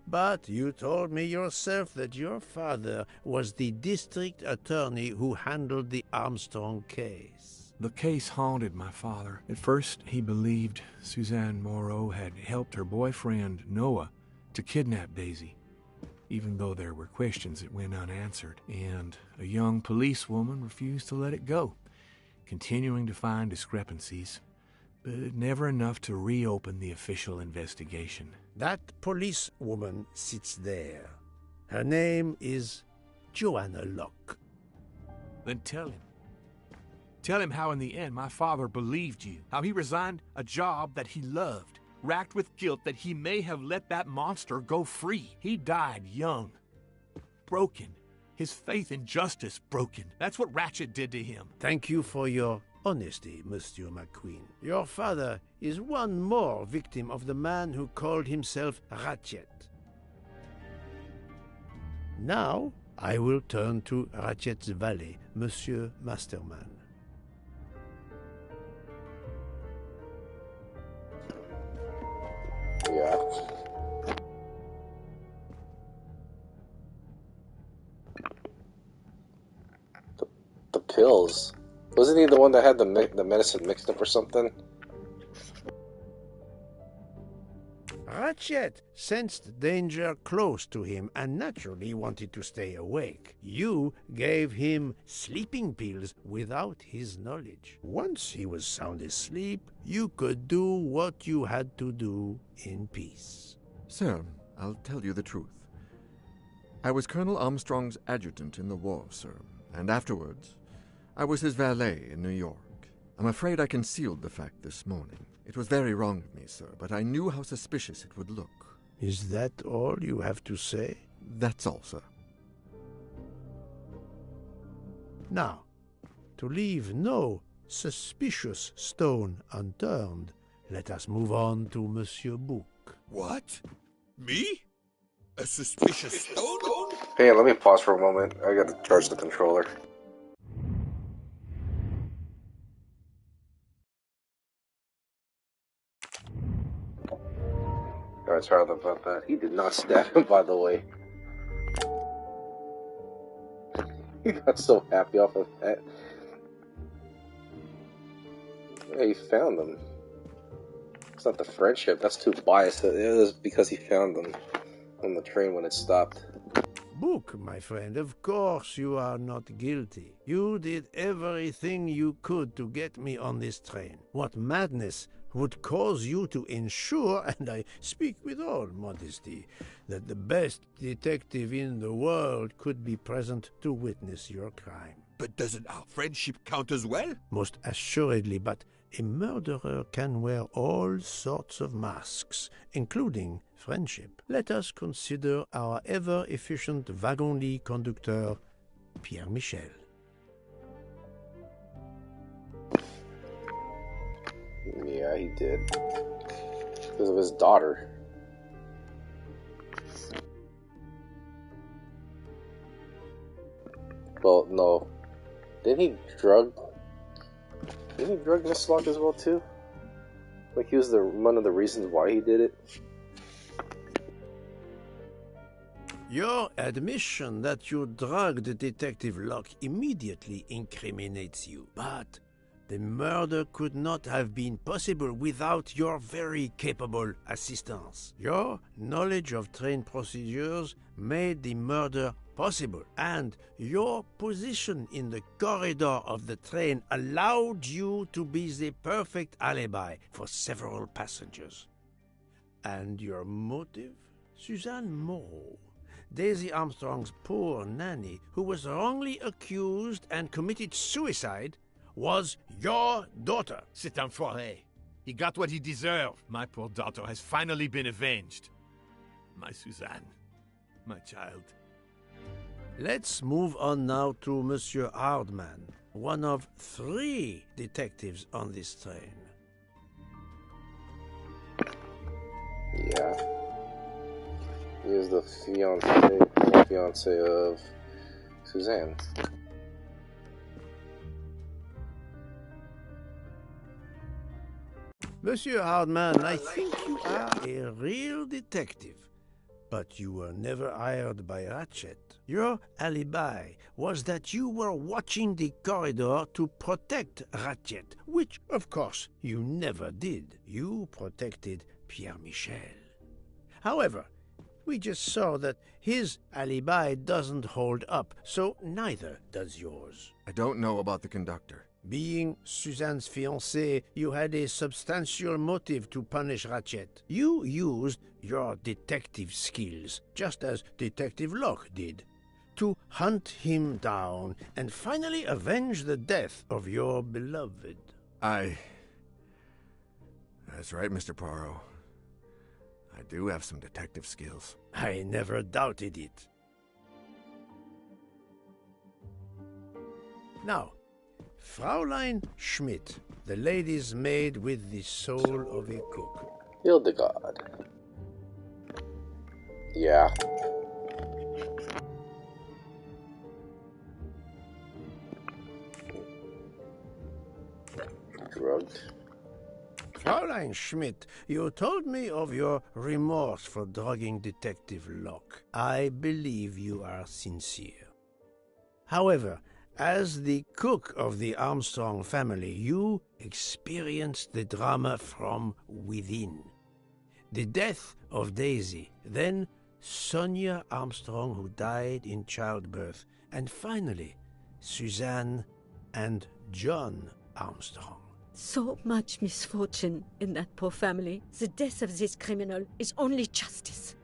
Speaker 3: But you told me yourself that your father was the district attorney who handled the Armstrong case.
Speaker 6: The case haunted my father. At first, he believed Suzanne Moreau had helped her boyfriend, Noah, to kidnap Daisy, even though there were questions that went unanswered, and a young policewoman refused to let it go. continuing to find discrepancies, but never enough to reopen the official investigation.
Speaker 3: That police woman sits there. Her name is Joanna Locke.
Speaker 6: Then tell him. Tell him how in the end my father believed you, how he resigned a job that he loved, racked with guilt that he may have let that monster go free. He died young, broken, his faith in justice broken. That's what Ratchett did to him.
Speaker 3: Thank you for your honesty, Monsieur McQueen. Your father is one more victim of the man who called himself Ratchett. Now, I will turn to Ratchett's valet, Monsieur Masterman.
Speaker 1: Yeah. The pills. Wasn't he the one that had the medicine mixed up or something?
Speaker 3: Ratchett sensed danger close to him and naturally wanted to stay awake. You gave him sleeping pills without his knowledge. Once he was sound asleep, you could do what you had to do in peace.
Speaker 11: Sir, I'll tell you the truth. I was Colonel Armstrong's adjutant in the war, sir, and afterwards, I was his valet in New York. I'm afraid I concealed the fact this morning. It was very wrong of me, sir, but I knew how suspicious it would look.
Speaker 3: Is that all you have to say?
Speaker 11: That's all, sir.
Speaker 3: Now, to leave no suspicious stone unturned, let us move on to Monsieur Bouc.
Speaker 4: What? Me? A suspicious stone?
Speaker 1: Hey, let me pause for a moment. I gotta charge the controller. Alright, sorry about that. He did not stab him, by the way. He got so happy off of that. Yeah, he found them. It's not the friendship, that's too biased. It was because he found them on the train when it stopped.
Speaker 3: Bouc, my friend, of course you are not guilty. You did everything you could to get me on this train. What madness would cause you to ensure, and I speak with all modesty, that the best detective in the world could be present to witness your crime?
Speaker 4: But doesn't our friendship count as well?
Speaker 3: Most assuredly, but a murderer can wear all sorts of masks, including friendship. Let us consider our ever-efficient wagon-lit conductor, Pierre Michel.
Speaker 1: Yeah, he did. Because of his daughter. Well, no. Didn't he drug Miss Locke as well, too? Like, he was one of the reasons why he did it?
Speaker 3: Your admission that you drugged Detective Locke immediately incriminates you, but the murder could not have been possible without your very capable assistance. Your knowledge of train procedures made the murder possible, and your position in the corridor of the train allowed you to be the perfect alibi for several passengers. And your motive? Suzanne Moreau, Daisy Armstrong's poor nanny, who was wrongly accused and committed suicide, was your daughter.
Speaker 6: C'est un foiré. He got what he deserved. My poor daughter has finally been avenged. My Suzanne. My child.
Speaker 3: Let's move on now to Monsieur Hardman, one of 3 detectives on this train.
Speaker 1: Yeah. He is the fiance of Suzanne.
Speaker 3: Monsieur Hardman, I think you are a real detective, but you were never hired by Ratchett. Your alibi was that you were watching the corridor to protect Ratchett, which, of course, you never did. You protected Pierre Michel. However, we just saw that his alibi doesn't hold up, so neither does yours.
Speaker 11: I don't know about the conductor.
Speaker 3: Being Suzanne's fiancé, you had a substantial motive to punish Ratchett. You used your detective skills, just as Detective Locke did, to hunt him down and finally avenge the death of your beloved.
Speaker 11: That's right, Mr. Poirot. I do have some detective skills.
Speaker 3: I never doubted it. Now, Fraulein Schmidt, the lady's maid with the soul of a cook.
Speaker 1: Hildegard. Yeah. Drugged.
Speaker 3: Fraulein Schmidt, you told me of your remorse for drugging Detective Locke. I believe you are sincere. However, as the cook of the Armstrong family, you experienced the drama from within. The death of Daisy, then Sonia Armstrong, who died in childbirth, and finally, Suzanne and John Armstrong.
Speaker 7: So much misfortune in that poor family. The death of this criminal is only justice.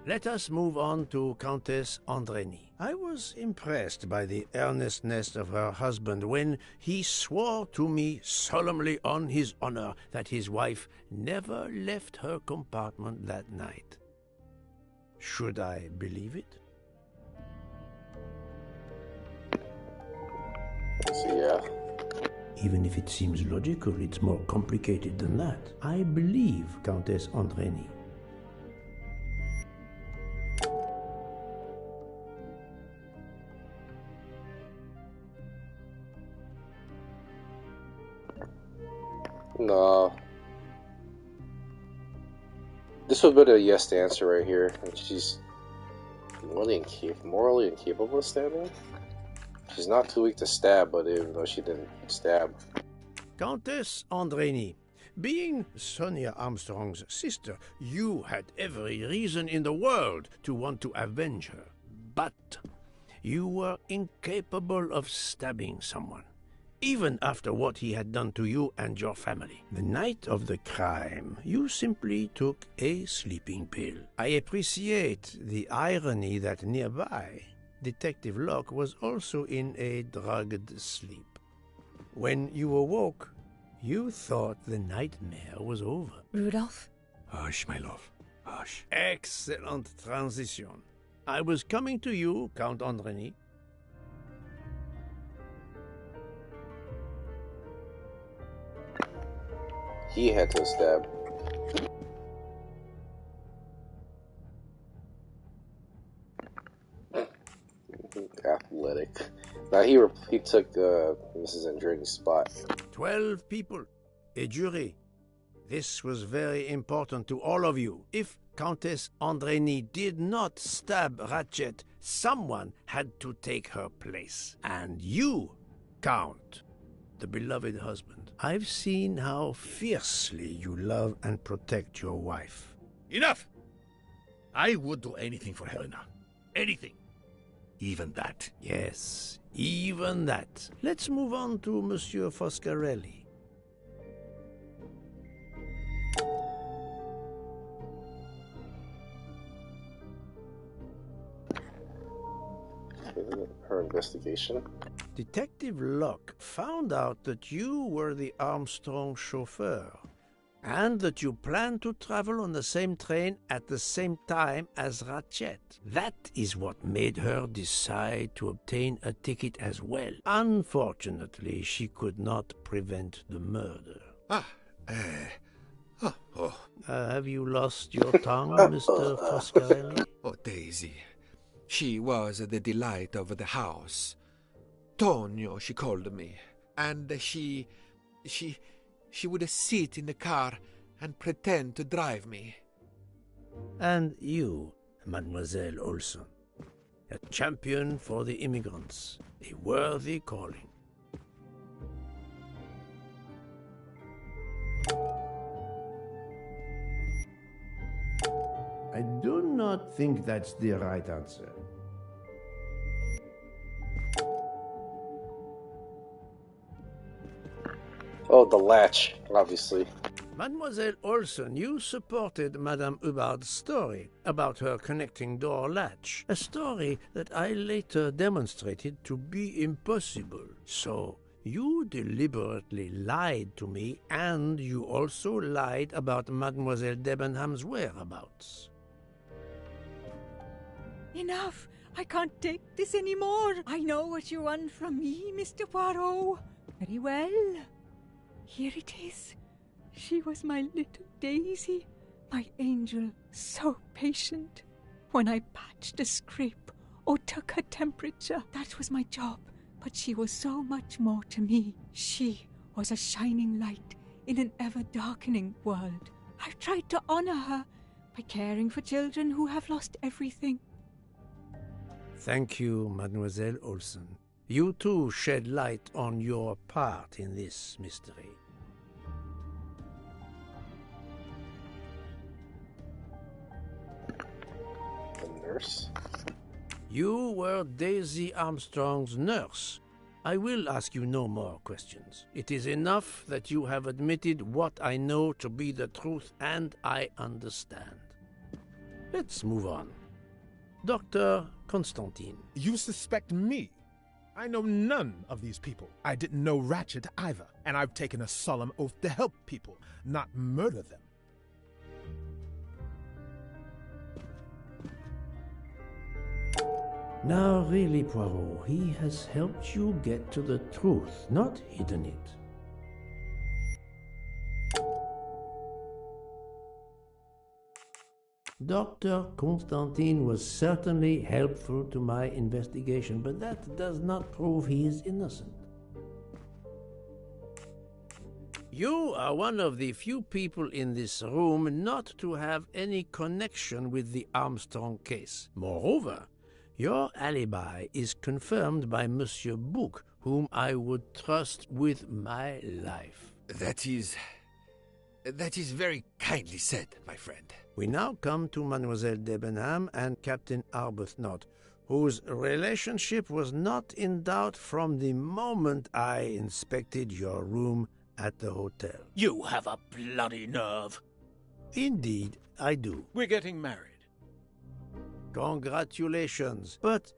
Speaker 3: Let us move on to Countess Andreni. I was impressed by the earnestness of her husband when he swore to me solemnly on his honor that his wife never left her compartment that night. Should I believe it?
Speaker 1: So, yeah.
Speaker 3: Even if it seems logical, it's more complicated than that. I believe Countess Andreni.
Speaker 1: No. This would be a yes answer right here. And she's morally incapable of stabbing? She's not too weak to stab, but even though she didn't stab.
Speaker 3: Countess Andreni, being Sonia Armstrong's sister, you had every reason in the world to want to avenge her. But you were incapable of stabbing someone, even after what he had done to you and your family. The night of the crime, you simply took a sleeping pill. I appreciate the irony that nearby, Detective Locke was also in a drugged sleep. When you awoke, you thought the nightmare was over.
Speaker 9: Rudolph?
Speaker 6: Hush, my love. Hush.
Speaker 3: Excellent transition. I was coming to you, Count Andreni.
Speaker 1: He had to stab. Athletic. Now he took Mrs. Andreni's spot.
Speaker 3: 12 people, a jury. This was very important to all of you. If Countess Andreni did not stab Ratchett, someone had to take her place. And you, Count, the beloved husband. I've seen how fiercely you love and protect your wife.
Speaker 6: Enough! I would do anything for Helena. Anything. Even that.
Speaker 3: Yes, even that. Let's move on to Monsieur Foscarelli.
Speaker 1: Her investigation.
Speaker 3: Detective Locke found out that you were the Armstrong chauffeur, and that you planned to travel on the same train at the same time as Ratchett. That is what made her decide to obtain a ticket as well. Unfortunately, she could not prevent the murder. Have you lost your tongue, Mr. Foscarelli?
Speaker 4: Oh, Daisy. She was the delight of the house. Tonio, she called me. And she would sit in the car and pretend to drive me.
Speaker 3: And you, Mademoiselle Olson, a champion for the immigrants, a worthy calling. I do not think that's the right answer.
Speaker 1: the latch, obviously.
Speaker 3: Mademoiselle Olsen, you supported Madame Hubbard's story about her connecting door latch, a story that I later demonstrated to be impossible. So, you deliberately lied to me, and you also lied about Mademoiselle Debenham's whereabouts.
Speaker 12: Enough! I can't take this anymore. I know what you want from me, Mr. Poirot. Very well. Here it is. She was my little Daisy, my angel, so patient. When I patched a scrape or took her temperature, that was my job. But she was so much more to me. She was a shining light in an ever-darkening world. I've tried to honor her by caring for children who have lost everything.
Speaker 3: Thank you, Mademoiselle Olsen. You too shed light on your part in this mystery.
Speaker 1: The nurse?
Speaker 3: You were Daisy Armstrong's nurse. I will ask you no more questions. It is enough that you have admitted what I know to be the truth, and I understand. Let's move on. Dr. Constantine.
Speaker 5: You suspect me? I know none of these people. I didn't know Ratchett either, and I've taken a solemn oath to help people, not murder them.
Speaker 3: Now really, Poirot, he has helped you get to the truth, not hidden it. Dr. Constantine was certainly helpful to my investigation, but that does not prove he is innocent. You are one of the few people in this room not to have any connection with the Armstrong case. Moreover, your alibi is confirmed by Monsieur Bouc, whom I would trust with my life.
Speaker 4: That is very kindly said, my friend.
Speaker 3: We now come to Mademoiselle Debenham and Captain Arbuthnot, whose relationship was not in doubt from the moment I inspected your room at the hotel.
Speaker 4: You have a bloody nerve.
Speaker 3: Indeed, I do.
Speaker 4: We're getting married.
Speaker 3: Congratulations. But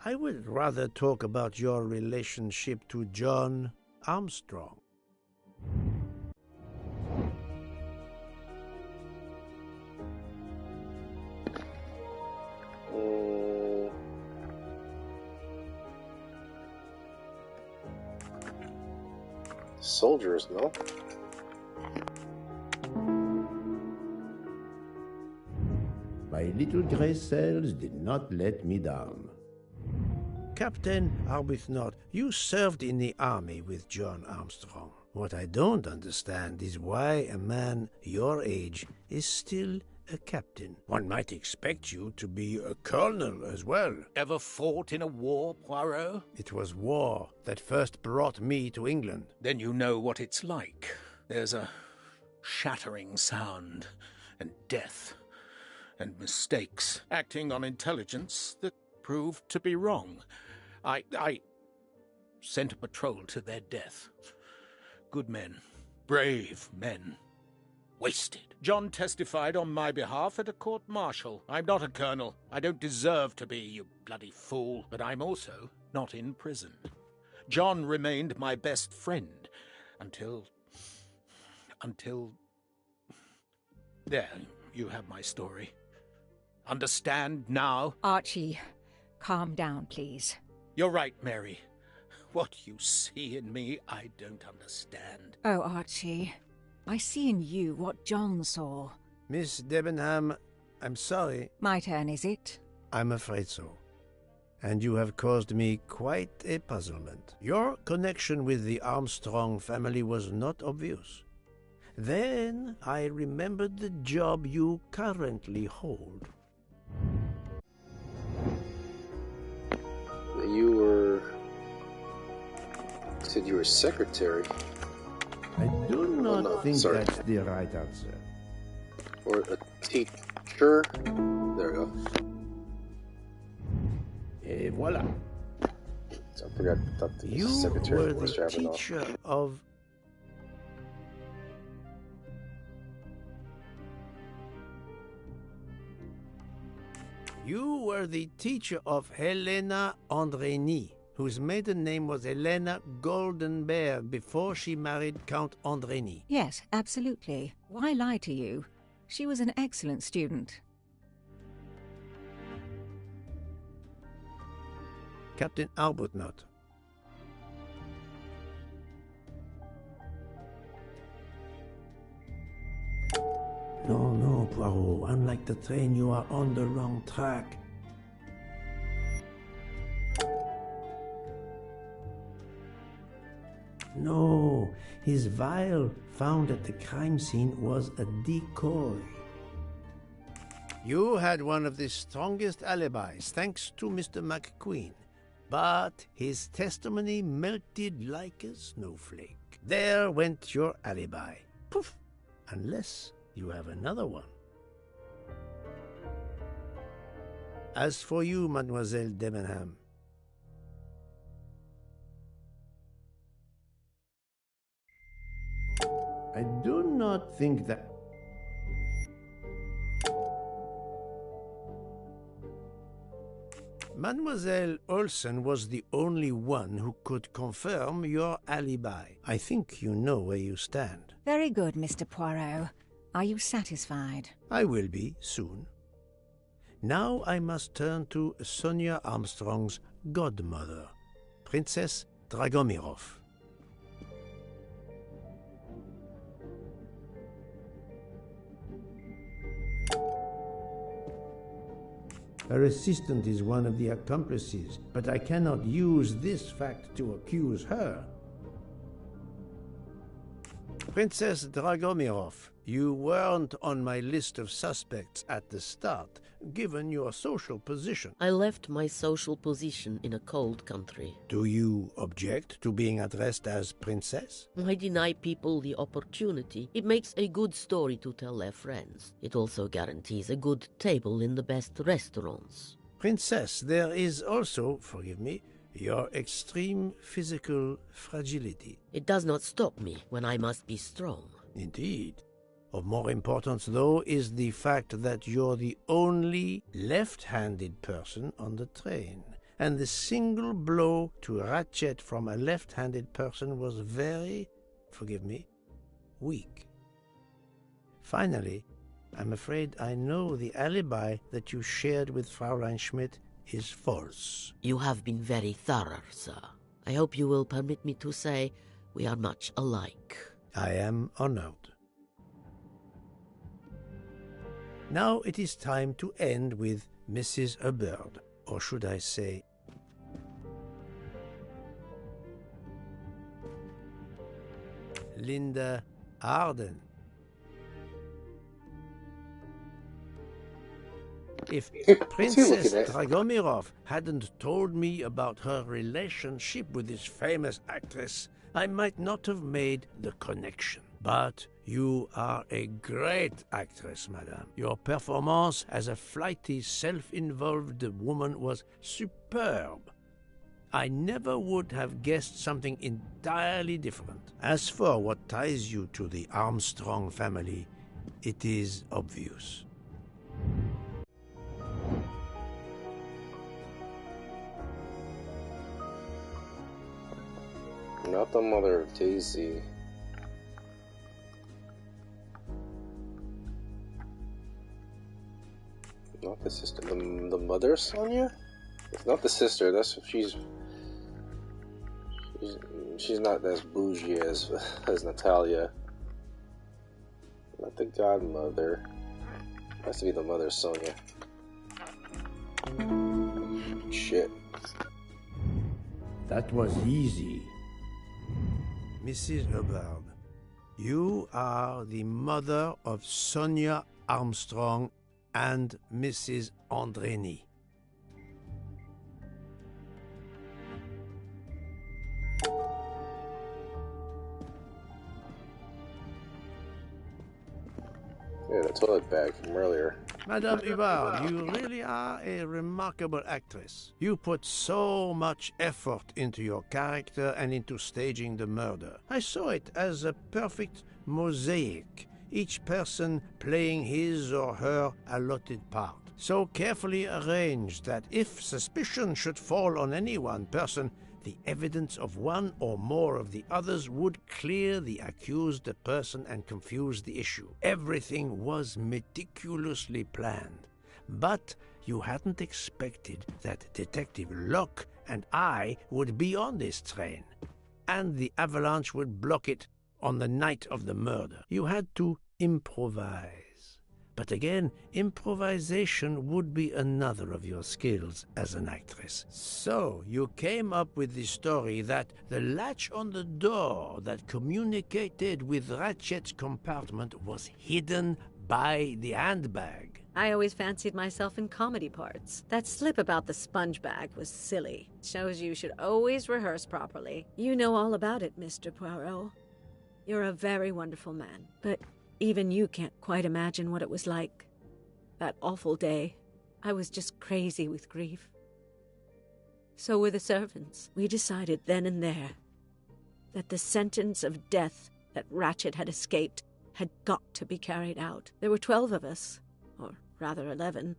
Speaker 3: I would rather talk about your relationship to John Armstrong.
Speaker 1: Soldiers, no?
Speaker 3: My little gray cells did not let me down. Captain Arbuthnot, you served in the army with John Armstrong. What I don't understand is why a man your age is still a captain. One might expect you to be a colonel as well.
Speaker 4: Ever fought in a war, Poirot?
Speaker 3: It was war that first brought me to England.
Speaker 4: Then you know what it's like. There's a shattering sound, and death, and mistakes, acting on intelligence that proved to be wrong. I sent a patrol to their death. Good men, brave men, wasted. John testified on my behalf at a court-martial. I'm not a colonel. I don't deserve to be, you bloody fool. But I'm also not in prison. John remained my best friend until... There, you have my story. Understand now?
Speaker 12: Archie, calm down, please.
Speaker 4: You're right, Mary. What you see in me, I don't understand.
Speaker 12: Oh, Archie, I see in you what John saw.
Speaker 3: Miss Debenham, I'm sorry.
Speaker 12: My turn, is it?
Speaker 3: I'm afraid so. And you have caused me quite a puzzlement. Your connection with the Armstrong family was not obvious. Then I remembered the job you currently hold.
Speaker 1: You said you were secretary.
Speaker 3: I do not think
Speaker 1: sorry.
Speaker 3: that's the right answer.
Speaker 1: Or a teacher. There we go.
Speaker 3: Et voila.
Speaker 1: I forgot that the
Speaker 3: You
Speaker 1: secretary
Speaker 3: were
Speaker 1: was
Speaker 3: the teacher of... You were the teacher of Helena Andrény, whose maiden name was Helena Goldenberg before she married Count Andrény.
Speaker 12: Yes, absolutely. Why lie to you? She was an excellent student.
Speaker 3: Captain Arbuthnot. No, Poirot. Unlike the train, you are on the wrong track. No, his vial found at the crime scene was a decoy. You had one of the strongest alibis, thanks to Mr. McQueen. But his testimony melted like a snowflake. There went your alibi. Poof! Unless you have another one. As for you, Mademoiselle Debenham, I do not think that... Mademoiselle Olsen was the only one who could confirm your alibi. I think you know where you stand.
Speaker 12: Very good, Mr. Poirot. Are you satisfied?
Speaker 3: I will be, soon. Now I must turn to Sonia Armstrong's godmother, Princess Dragomirov. Her assistant is one of the accomplices, but I cannot use this fact to accuse her. Princess Dragomirov, you weren't on my list of suspects at the start, given your social position.
Speaker 13: I left my social position in a cold country.
Speaker 3: Do you object to being addressed as princess?
Speaker 13: I deny people the opportunity. It makes a good story to tell their friends. It also guarantees a good table in the best restaurants.
Speaker 3: Princess, there is also, forgive me, your extreme physical fragility.
Speaker 13: It does not stop me when I must be strong.
Speaker 3: Indeed. Of more importance, though, is the fact that you're the only left-handed person on the train. And the single blow to Ratchett from a left-handed person was very, forgive me, weak. Finally, I'm afraid I know the alibi that you shared with Fraulein Schmidt is false.
Speaker 13: You have been very thorough, sir. I hope you will permit me to say we are much alike.
Speaker 3: I am honored. Now it is time to end with Mrs. Hubbard, or should I say, Linda Arden. If Princess Dragomirov hadn't told me about her relationship with this famous actress, I might not have made the connection. But you are a great actress, madame. Your performance as a flighty, self-involved woman was superb. I never would have guessed something entirely different. As for what ties you to the Armstrong family, it is obvious.
Speaker 1: Not the mother of Daisy. Not the sister. The mother, Sonia? It's not the sister. She's not as bougie as Natalia. Not the godmother. Has to be the mother, Sonia. Shit.
Speaker 3: That was easy. Mrs. Hubbard, you are the mother of Sonia Armstrong and Mrs. Andrény.
Speaker 1: Yeah, the toilet bag from earlier.
Speaker 3: Madame Hubbard, you really are a remarkable actress. You put so much effort into your character and into staging the murder. I saw it as a perfect mosaic. each person playing his or her allotted part, so carefully arranged that if suspicion should fall on any one person, the evidence of one or more of the others would clear the accused person and confuse the issue. Everything was meticulously planned. But you hadn't expected that Detective Locke and I would be on this train, and the avalanche would block it on the night of the murder. You had to improvise. But again, improvisation would be another of your skills as an actress. So you came up with the story that the latch on the door that communicated with Ratchett's compartment was hidden by the handbag.
Speaker 7: I always fancied myself in comedy parts. That slip about the sponge bag was silly. Shows you should always rehearse properly. You know all about it, Mr. Poirot. You're a very wonderful man, but even you can't quite imagine what it was like. That awful day, I was just crazy with grief. So were the servants. We decided then and there that the sentence of death that Ratchett had escaped had got to be carried out. There were 12 of us, or rather 11.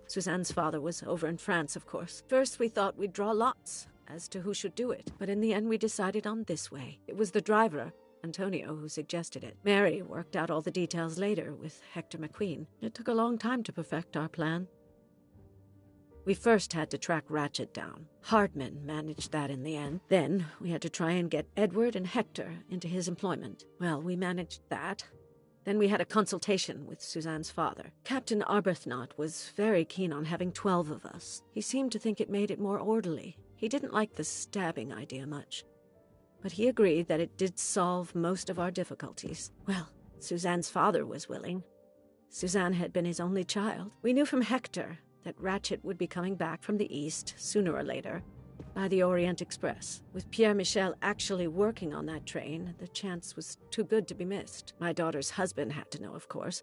Speaker 7: Suzanne's father was over in France, of course. First we thought we'd draw lots as to who should do it, but in the end we decided on this way. It was the driver, Antonio, who suggested it. Mary worked out all the details later with Hector McQueen. It took a long time to perfect our plan. We first had to track Ratchett down. Hardman managed that in the end. Then we had to try and get Edward and Hector into his employment. Well, we managed that. Then we had a consultation with Suzanne's father. Captain Arbuthnot was very keen on having 12 of us. He seemed to think it made it more orderly. He didn't like the stabbing idea much, but he agreed that it did solve most of our difficulties. Well, Suzanne's father was willing. Suzanne had been his only child. We knew from Hector that Ratchett would be coming back from the east, sooner or later, by the Orient Express. With Pierre Michel actually working on that train, the chance was too good to be missed. My daughter's husband had to know, of course,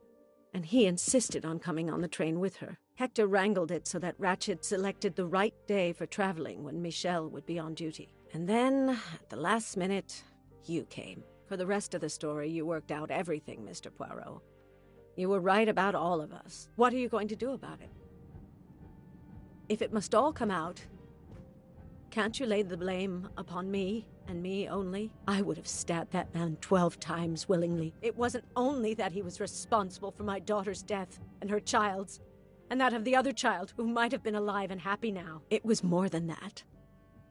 Speaker 7: and he insisted on coming on the train with her. Hector wrangled it so that Ratchett selected the right day for traveling when Michel would be on duty. And then, at the last minute, you came. For the rest of the story, you worked out everything, Mr. Poirot. You were right about all of us. What are you going to do about it? If it must all come out, can't you lay the blame upon me, and me only? I would have stabbed that man 12 times willingly. It wasn't only that he was responsible for my daughter's death, and her child's, and that of the other child who might have been alive and happy now. It was more than that.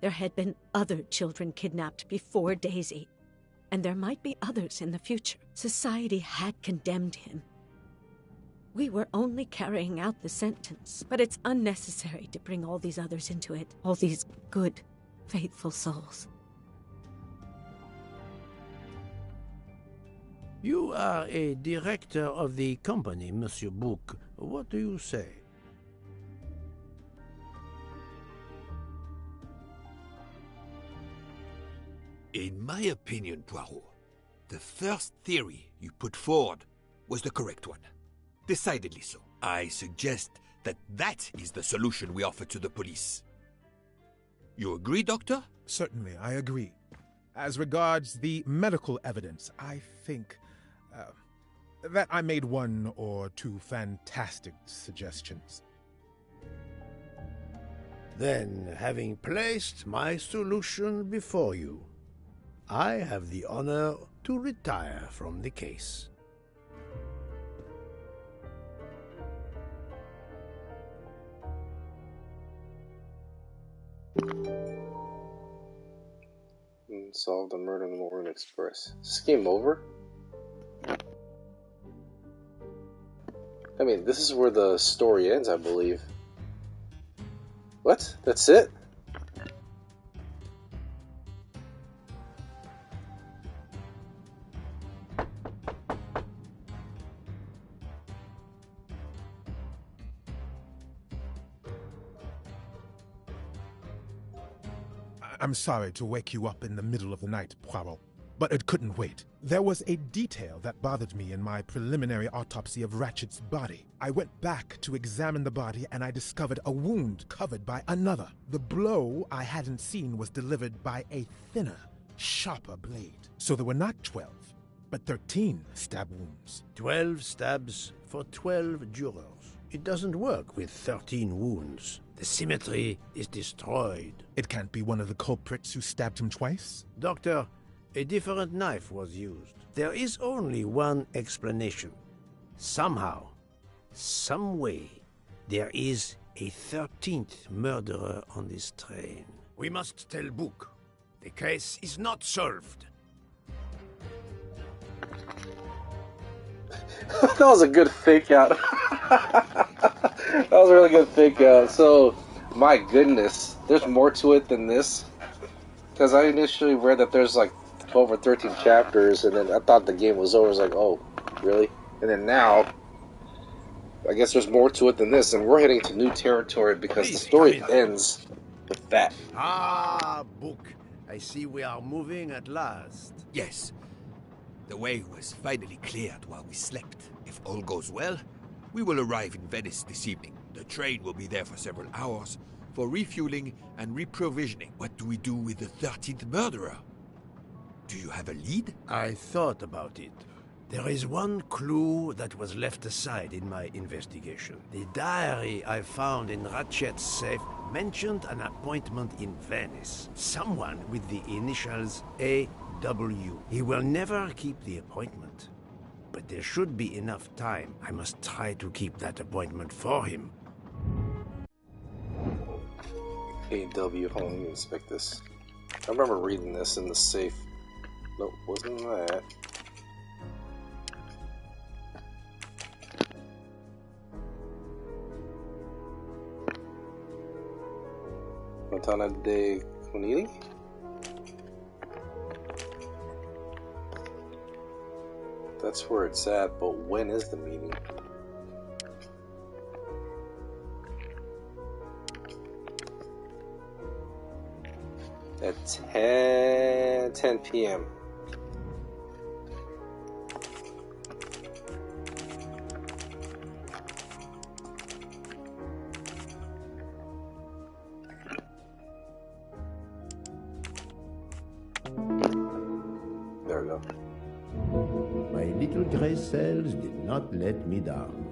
Speaker 7: There had been other children kidnapped before Daisy, and there might be others in the future. Society had condemned him. We were only carrying out the sentence, but it's unnecessary to bring all these others into it, all these good, faithful souls.
Speaker 3: You are a director of the company, Monsieur Bouc. What do you say?
Speaker 4: In my opinion, Poirot, the first theory you put forward was the correct one. Decidedly so. I suggest that that is the solution we offer to the police. You agree, Doctor?
Speaker 5: Certainly, I agree. As regards the medical evidence, I think that I made one or two fantastic suggestions.
Speaker 3: Then, having placed my solution before you, I have the honor to retire from the case.
Speaker 1: Solve the murder in the Orient Express. Is this game over? I mean, this is where the story ends, I believe. What? That's it?
Speaker 5: I'm sorry to wake you up in the middle of the night, Poirot, but it couldn't wait. There was a detail that bothered me in my preliminary autopsy of Ratchett's body. I went back to examine the body and I discovered a wound covered by another. The blow I hadn't seen was delivered by a thinner, sharper blade. So there were not 12, but 13 stab wounds.
Speaker 3: 12 stabs for 12 jurors. It doesn't work with 13 wounds. The symmetry is destroyed.
Speaker 5: It can't be one of the culprits who stabbed him twice?
Speaker 3: Doctor, a different knife was used. There is only one explanation. Somehow, some way, there is a 13th murderer on this train.
Speaker 6: We must tell Book. The case is not solved.
Speaker 1: That was a good fake out. That was a really good fake out. So, my goodness, there's more to it than this. Because I initially read that there's like 12 or 13 chapters, and then I thought the game was over. I was like, oh, really? And then now, I guess there's more to it than this, and we're heading to new territory because the story ends with that.
Speaker 3: Ah, Book. I see we are moving at last.
Speaker 4: Yes. The way was finally cleared while we slept. If all goes well, we will arrive in Venice this evening. The train will be there for several hours for refueling and reprovisioning. What do we do with the 13th murderer? Do you have a lead?
Speaker 3: I thought about it. There is one clue that was left aside in my investigation. The diary I found in Ratchett's safe mentioned an appointment in Venice. Someone with the initials A.W. He will never keep the appointment. But there should be enough time. I must try to keep that appointment for him.
Speaker 1: A.W. Hold on, let me inspect this. I remember reading this in the safe. Nope, wasn't that. Fontana de Conili? That's where it's at, but when is the meeting? At 10 p.m. There we go.
Speaker 3: My little gray cells did not let me down.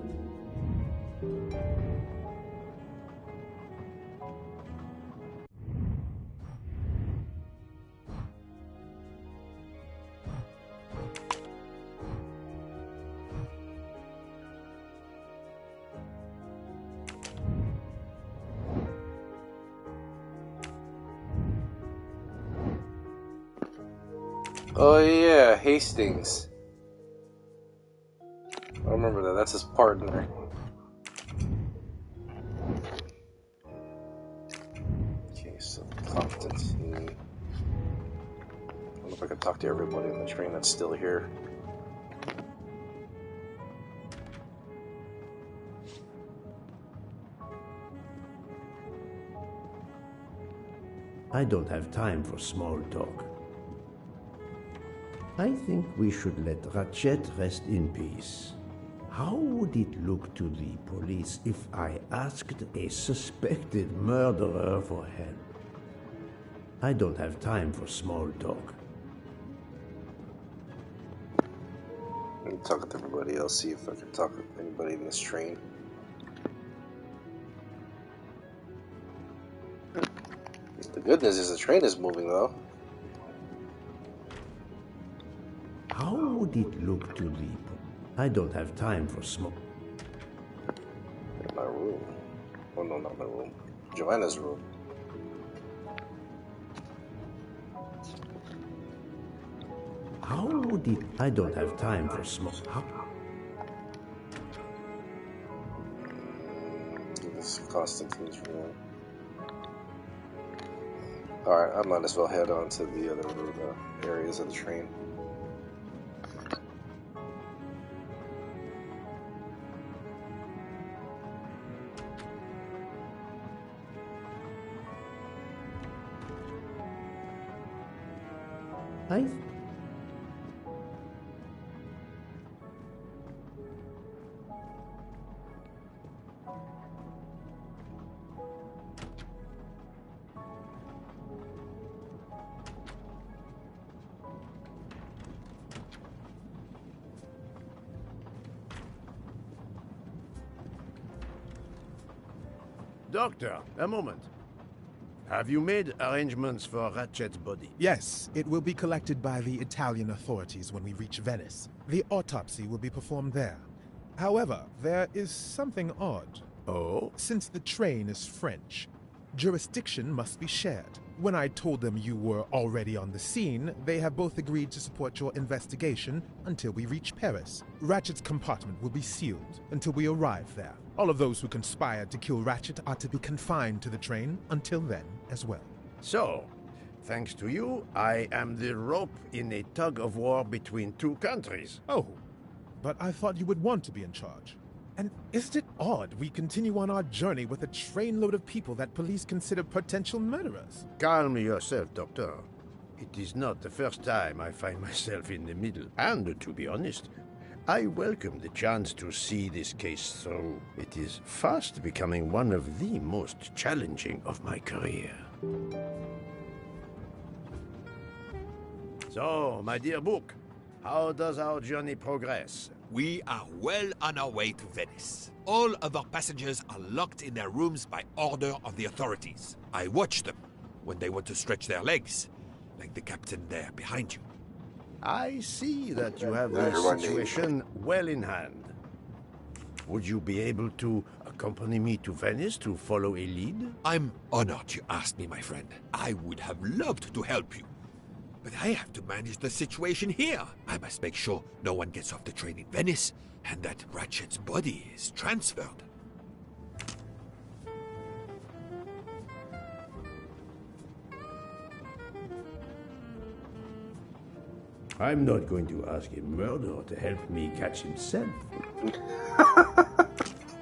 Speaker 1: Oh yeah, Hastings. I remember that. That's his partner. Okay, so Constantine. I don't know if I can talk to everybody on the train that's still here.
Speaker 3: I don't have time for small talk. I think we should let Ratchett rest in peace. How would it look to the police if I asked a suspected murderer for help? I don't have time for small talk.
Speaker 1: Let me talk with everybody else, see if I can talk with anybody in this train. The good news is the train is moving, though.
Speaker 3: How would it look to the... I don't have time for smoke.
Speaker 1: In my room. Oh no, not my room. Joanna's room.
Speaker 3: How would it... I don't have time for smoke. How...
Speaker 1: This is Constantine's room. Alright, I might as well head on to the other areas of the train.
Speaker 3: Doctor, a moment. Have you made arrangements for Ratchett's body?
Speaker 5: Yes, it will be collected by the Italian authorities when we reach Venice. The autopsy will be performed there. However, there is something odd.
Speaker 3: Oh?
Speaker 5: Since the train is French, jurisdiction must be shared. When I told them you were already on the scene, they have both agreed to support your investigation until we reach Paris. Ratchett's compartment will be sealed until we arrive there. All of those who conspired to kill Ratchett are to be confined to the train until then as well.
Speaker 3: So, thanks to you, I am the rope in a tug-of-war between two countries.
Speaker 5: Oh, but I thought you would want to be in charge. And isn't it odd we continue on our journey with a trainload of people that police consider potential murderers?
Speaker 3: Calm yourself, Doctor. It is not the first time I find myself in the middle. And, to be honest, I welcome the chance to see this case through. It is fast becoming one of the most challenging of my career. So, my dear book, how does our journey progress?
Speaker 4: We are well on our way to Venice. All of our passengers are locked in their rooms by order of the authorities. I watch them when they want to stretch their legs, like the captain there behind you.
Speaker 3: I see that you have the situation well in hand. Would you be able to accompany me to Venice to follow a lead?
Speaker 4: I'm honored you asked me, my friend. I would have loved to help you. But I have to manage the situation here. I must make sure no one gets off the train in Venice and that Ratchett's body is transferred.
Speaker 3: I'm not going to ask a murderer to help me catch himself.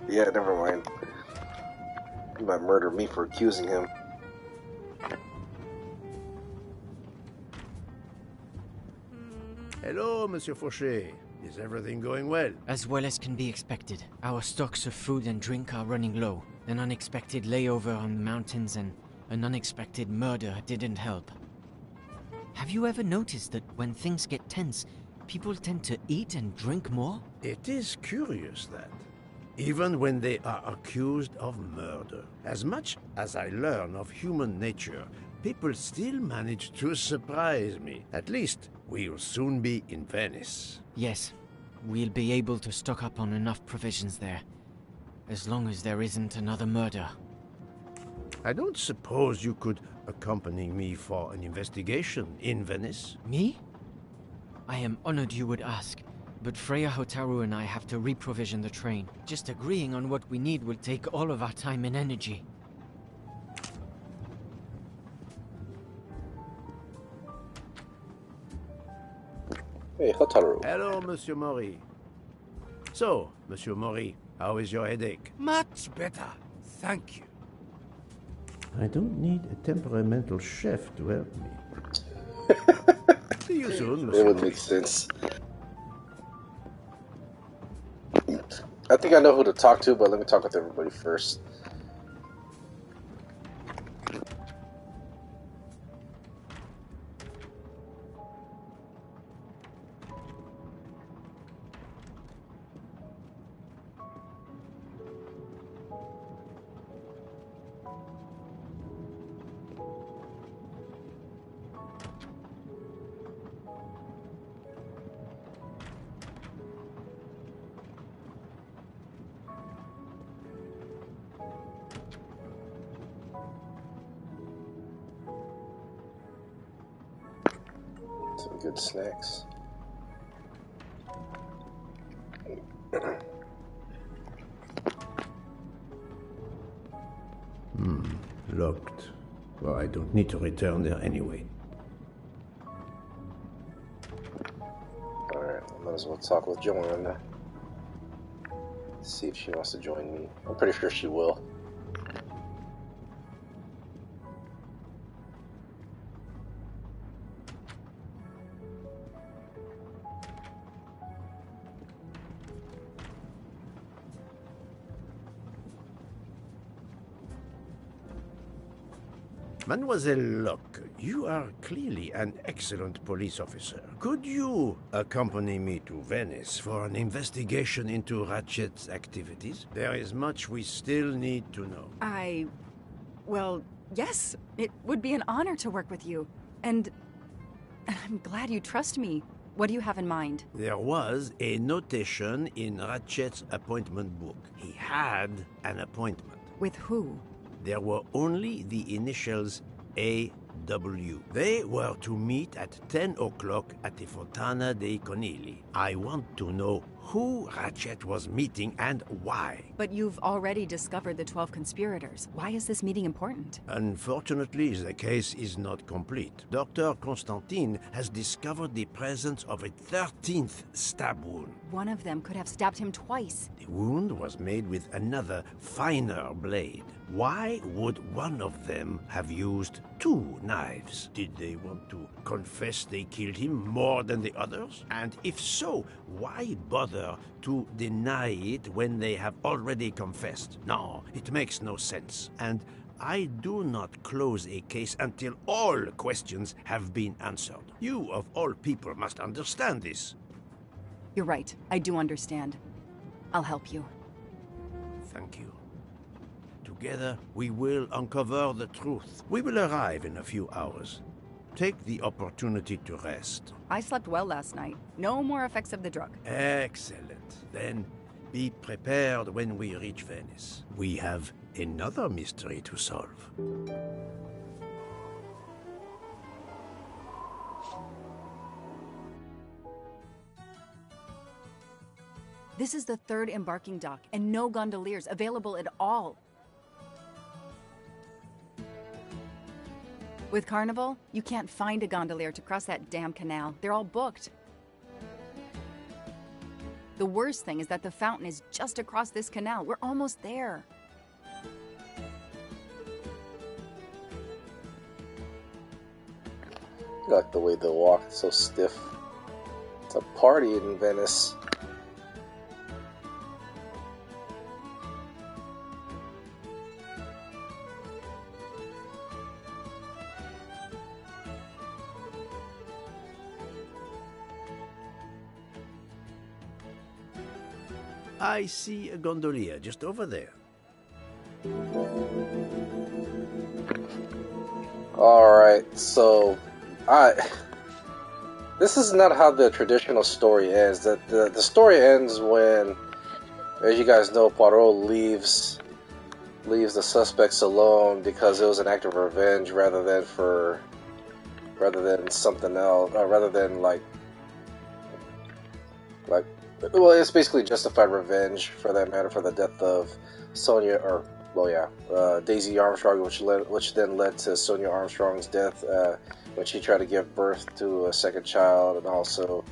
Speaker 1: Yeah, never mind. He might murder me for accusing him.
Speaker 3: Hello, Monsieur Fauché. Is everything going well?
Speaker 8: As well as can be expected. Our stocks of food and drink are running low. An unexpected layover on the mountains and an unexpected murder didn't help. Have you ever noticed that when things get tense, people tend to eat and drink more?
Speaker 3: It is curious that, even when they are accused of murder, as much as I learn of human nature, people still manage to surprise me. At least, we'll soon be in Venice.
Speaker 8: Yes, we'll be able to stock up on enough provisions there. As long as there isn't another murder.
Speaker 3: I don't suppose you could accompany me for an investigation in Venice?
Speaker 8: Me? I am honored you would ask, but Freya Hotaru and I have to reprovision the train. Just agreeing on what we need will take all of our time and energy.
Speaker 1: Hey, Hotaru.
Speaker 3: Hello, Monsieur Mori. So, Monsieur Mori, how is your headache?
Speaker 10: Much better, thank you.
Speaker 3: I don't need a temperamental chef to help me. See you soon, Monsieur
Speaker 1: It would
Speaker 3: Mori.
Speaker 1: make sense. I think I know who to talk to, but let me talk with everybody first. Some good snacks.
Speaker 3: Locked. Well, I don't need to return there anyway.
Speaker 1: Alright, I might as well talk with Joanna. See if she wants to join me. I'm pretty sure she will.
Speaker 3: Mademoiselle Locke, you are clearly an excellent police officer. Could you accompany me to Venice for an investigation into Ratchett's activities? There is much we still need to know.
Speaker 2: Well, yes. It would be an honor to work with you. And I'm glad you trust me. What do you have in mind?
Speaker 3: There was a notation in Ratchett's appointment book. He had an appointment.
Speaker 2: With who?
Speaker 3: There were only the initials A.W. They were to meet at 10 o'clock at the Fontana dei Conigli. I want to know who Ratchett was meeting and why.
Speaker 2: But you've already discovered the 12 conspirators. Why is this meeting important?
Speaker 3: Unfortunately, the case is not complete. Dr. Constantine has discovered the presence of a 13th stab wound.
Speaker 2: One of them could have stabbed him twice.
Speaker 3: The wound was made with another, finer blade. Why would one of them have used 2 knives? Did they want to confess they killed him more than the others? And if so, why bother to deny it when they have already confessed? No, it makes no sense. And I do not close a case until all questions have been answered. You, of all people, must understand this.
Speaker 2: You're right. I do understand. I'll help you.
Speaker 3: Thank you. Together, we will uncover the truth. We will arrive in a few hours. Take the opportunity to rest.
Speaker 2: I slept well last night. No more effects of the drug.
Speaker 3: Excellent. Then be prepared when we reach Venice. We have another mystery to solve.
Speaker 2: This is the 3rd embarking dock, and no gondoliers available at all. With Carnival, you can't find a gondolier to cross that damn canal. They're all booked. The worst thing is that the fountain is just across this canal. We're almost there.
Speaker 1: I like the way they walk, so stiff. It's a party in Venice.
Speaker 3: I see a gondolier just over there.
Speaker 1: Alright, so this is not how the traditional story ends. The story ends when, as you guys know, Poirot leaves the suspects alone because it was an act of revenge rather than something else, rather than like well, it's basically justified revenge, for that matter, for the death of Sonia, or, well, yeah, Daisy Armstrong, which then led to Sonia Armstrong's death when she tried to give birth to a second child, and also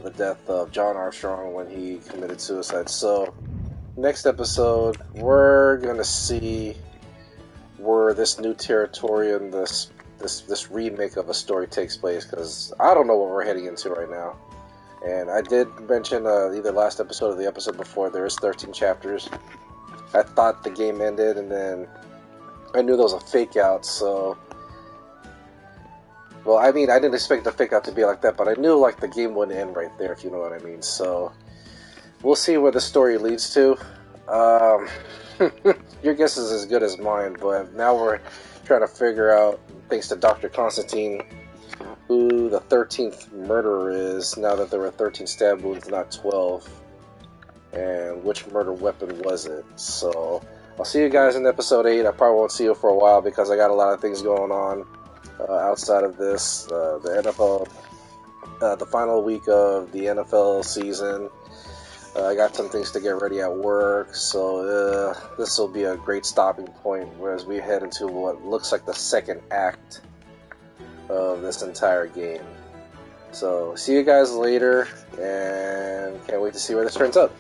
Speaker 1: the death of John Armstrong when he committed suicide. So, next episode, we're gonna see where this new territory and this remake of a story takes place, because I don't know what we're heading into right now. And I did mention either last episode or the episode before, there is 13 chapters. I thought the game ended, and then I knew there was a fake out, so... Well, I mean, I didn't expect the fake out to be like that, but I knew like the game wouldn't end right there, if you know what I mean. So, we'll see where the story leads to. Your guess is as good as mine, but now we're trying to figure out, thanks to Dr. Constantine, who the 13th murderer is, now that there were 13 stab wounds, not 12, and which murder weapon was it. So I'll see you guys in episode 8. I probably won't see you for a while because I got a lot of things going on outside of this. The NFL, the final week of the NFL season. I got some things to get ready at work, so this will be a great stopping point as we head into what looks like the second act of this entire game. So, see you guys later, and can't wait to see where this turns up.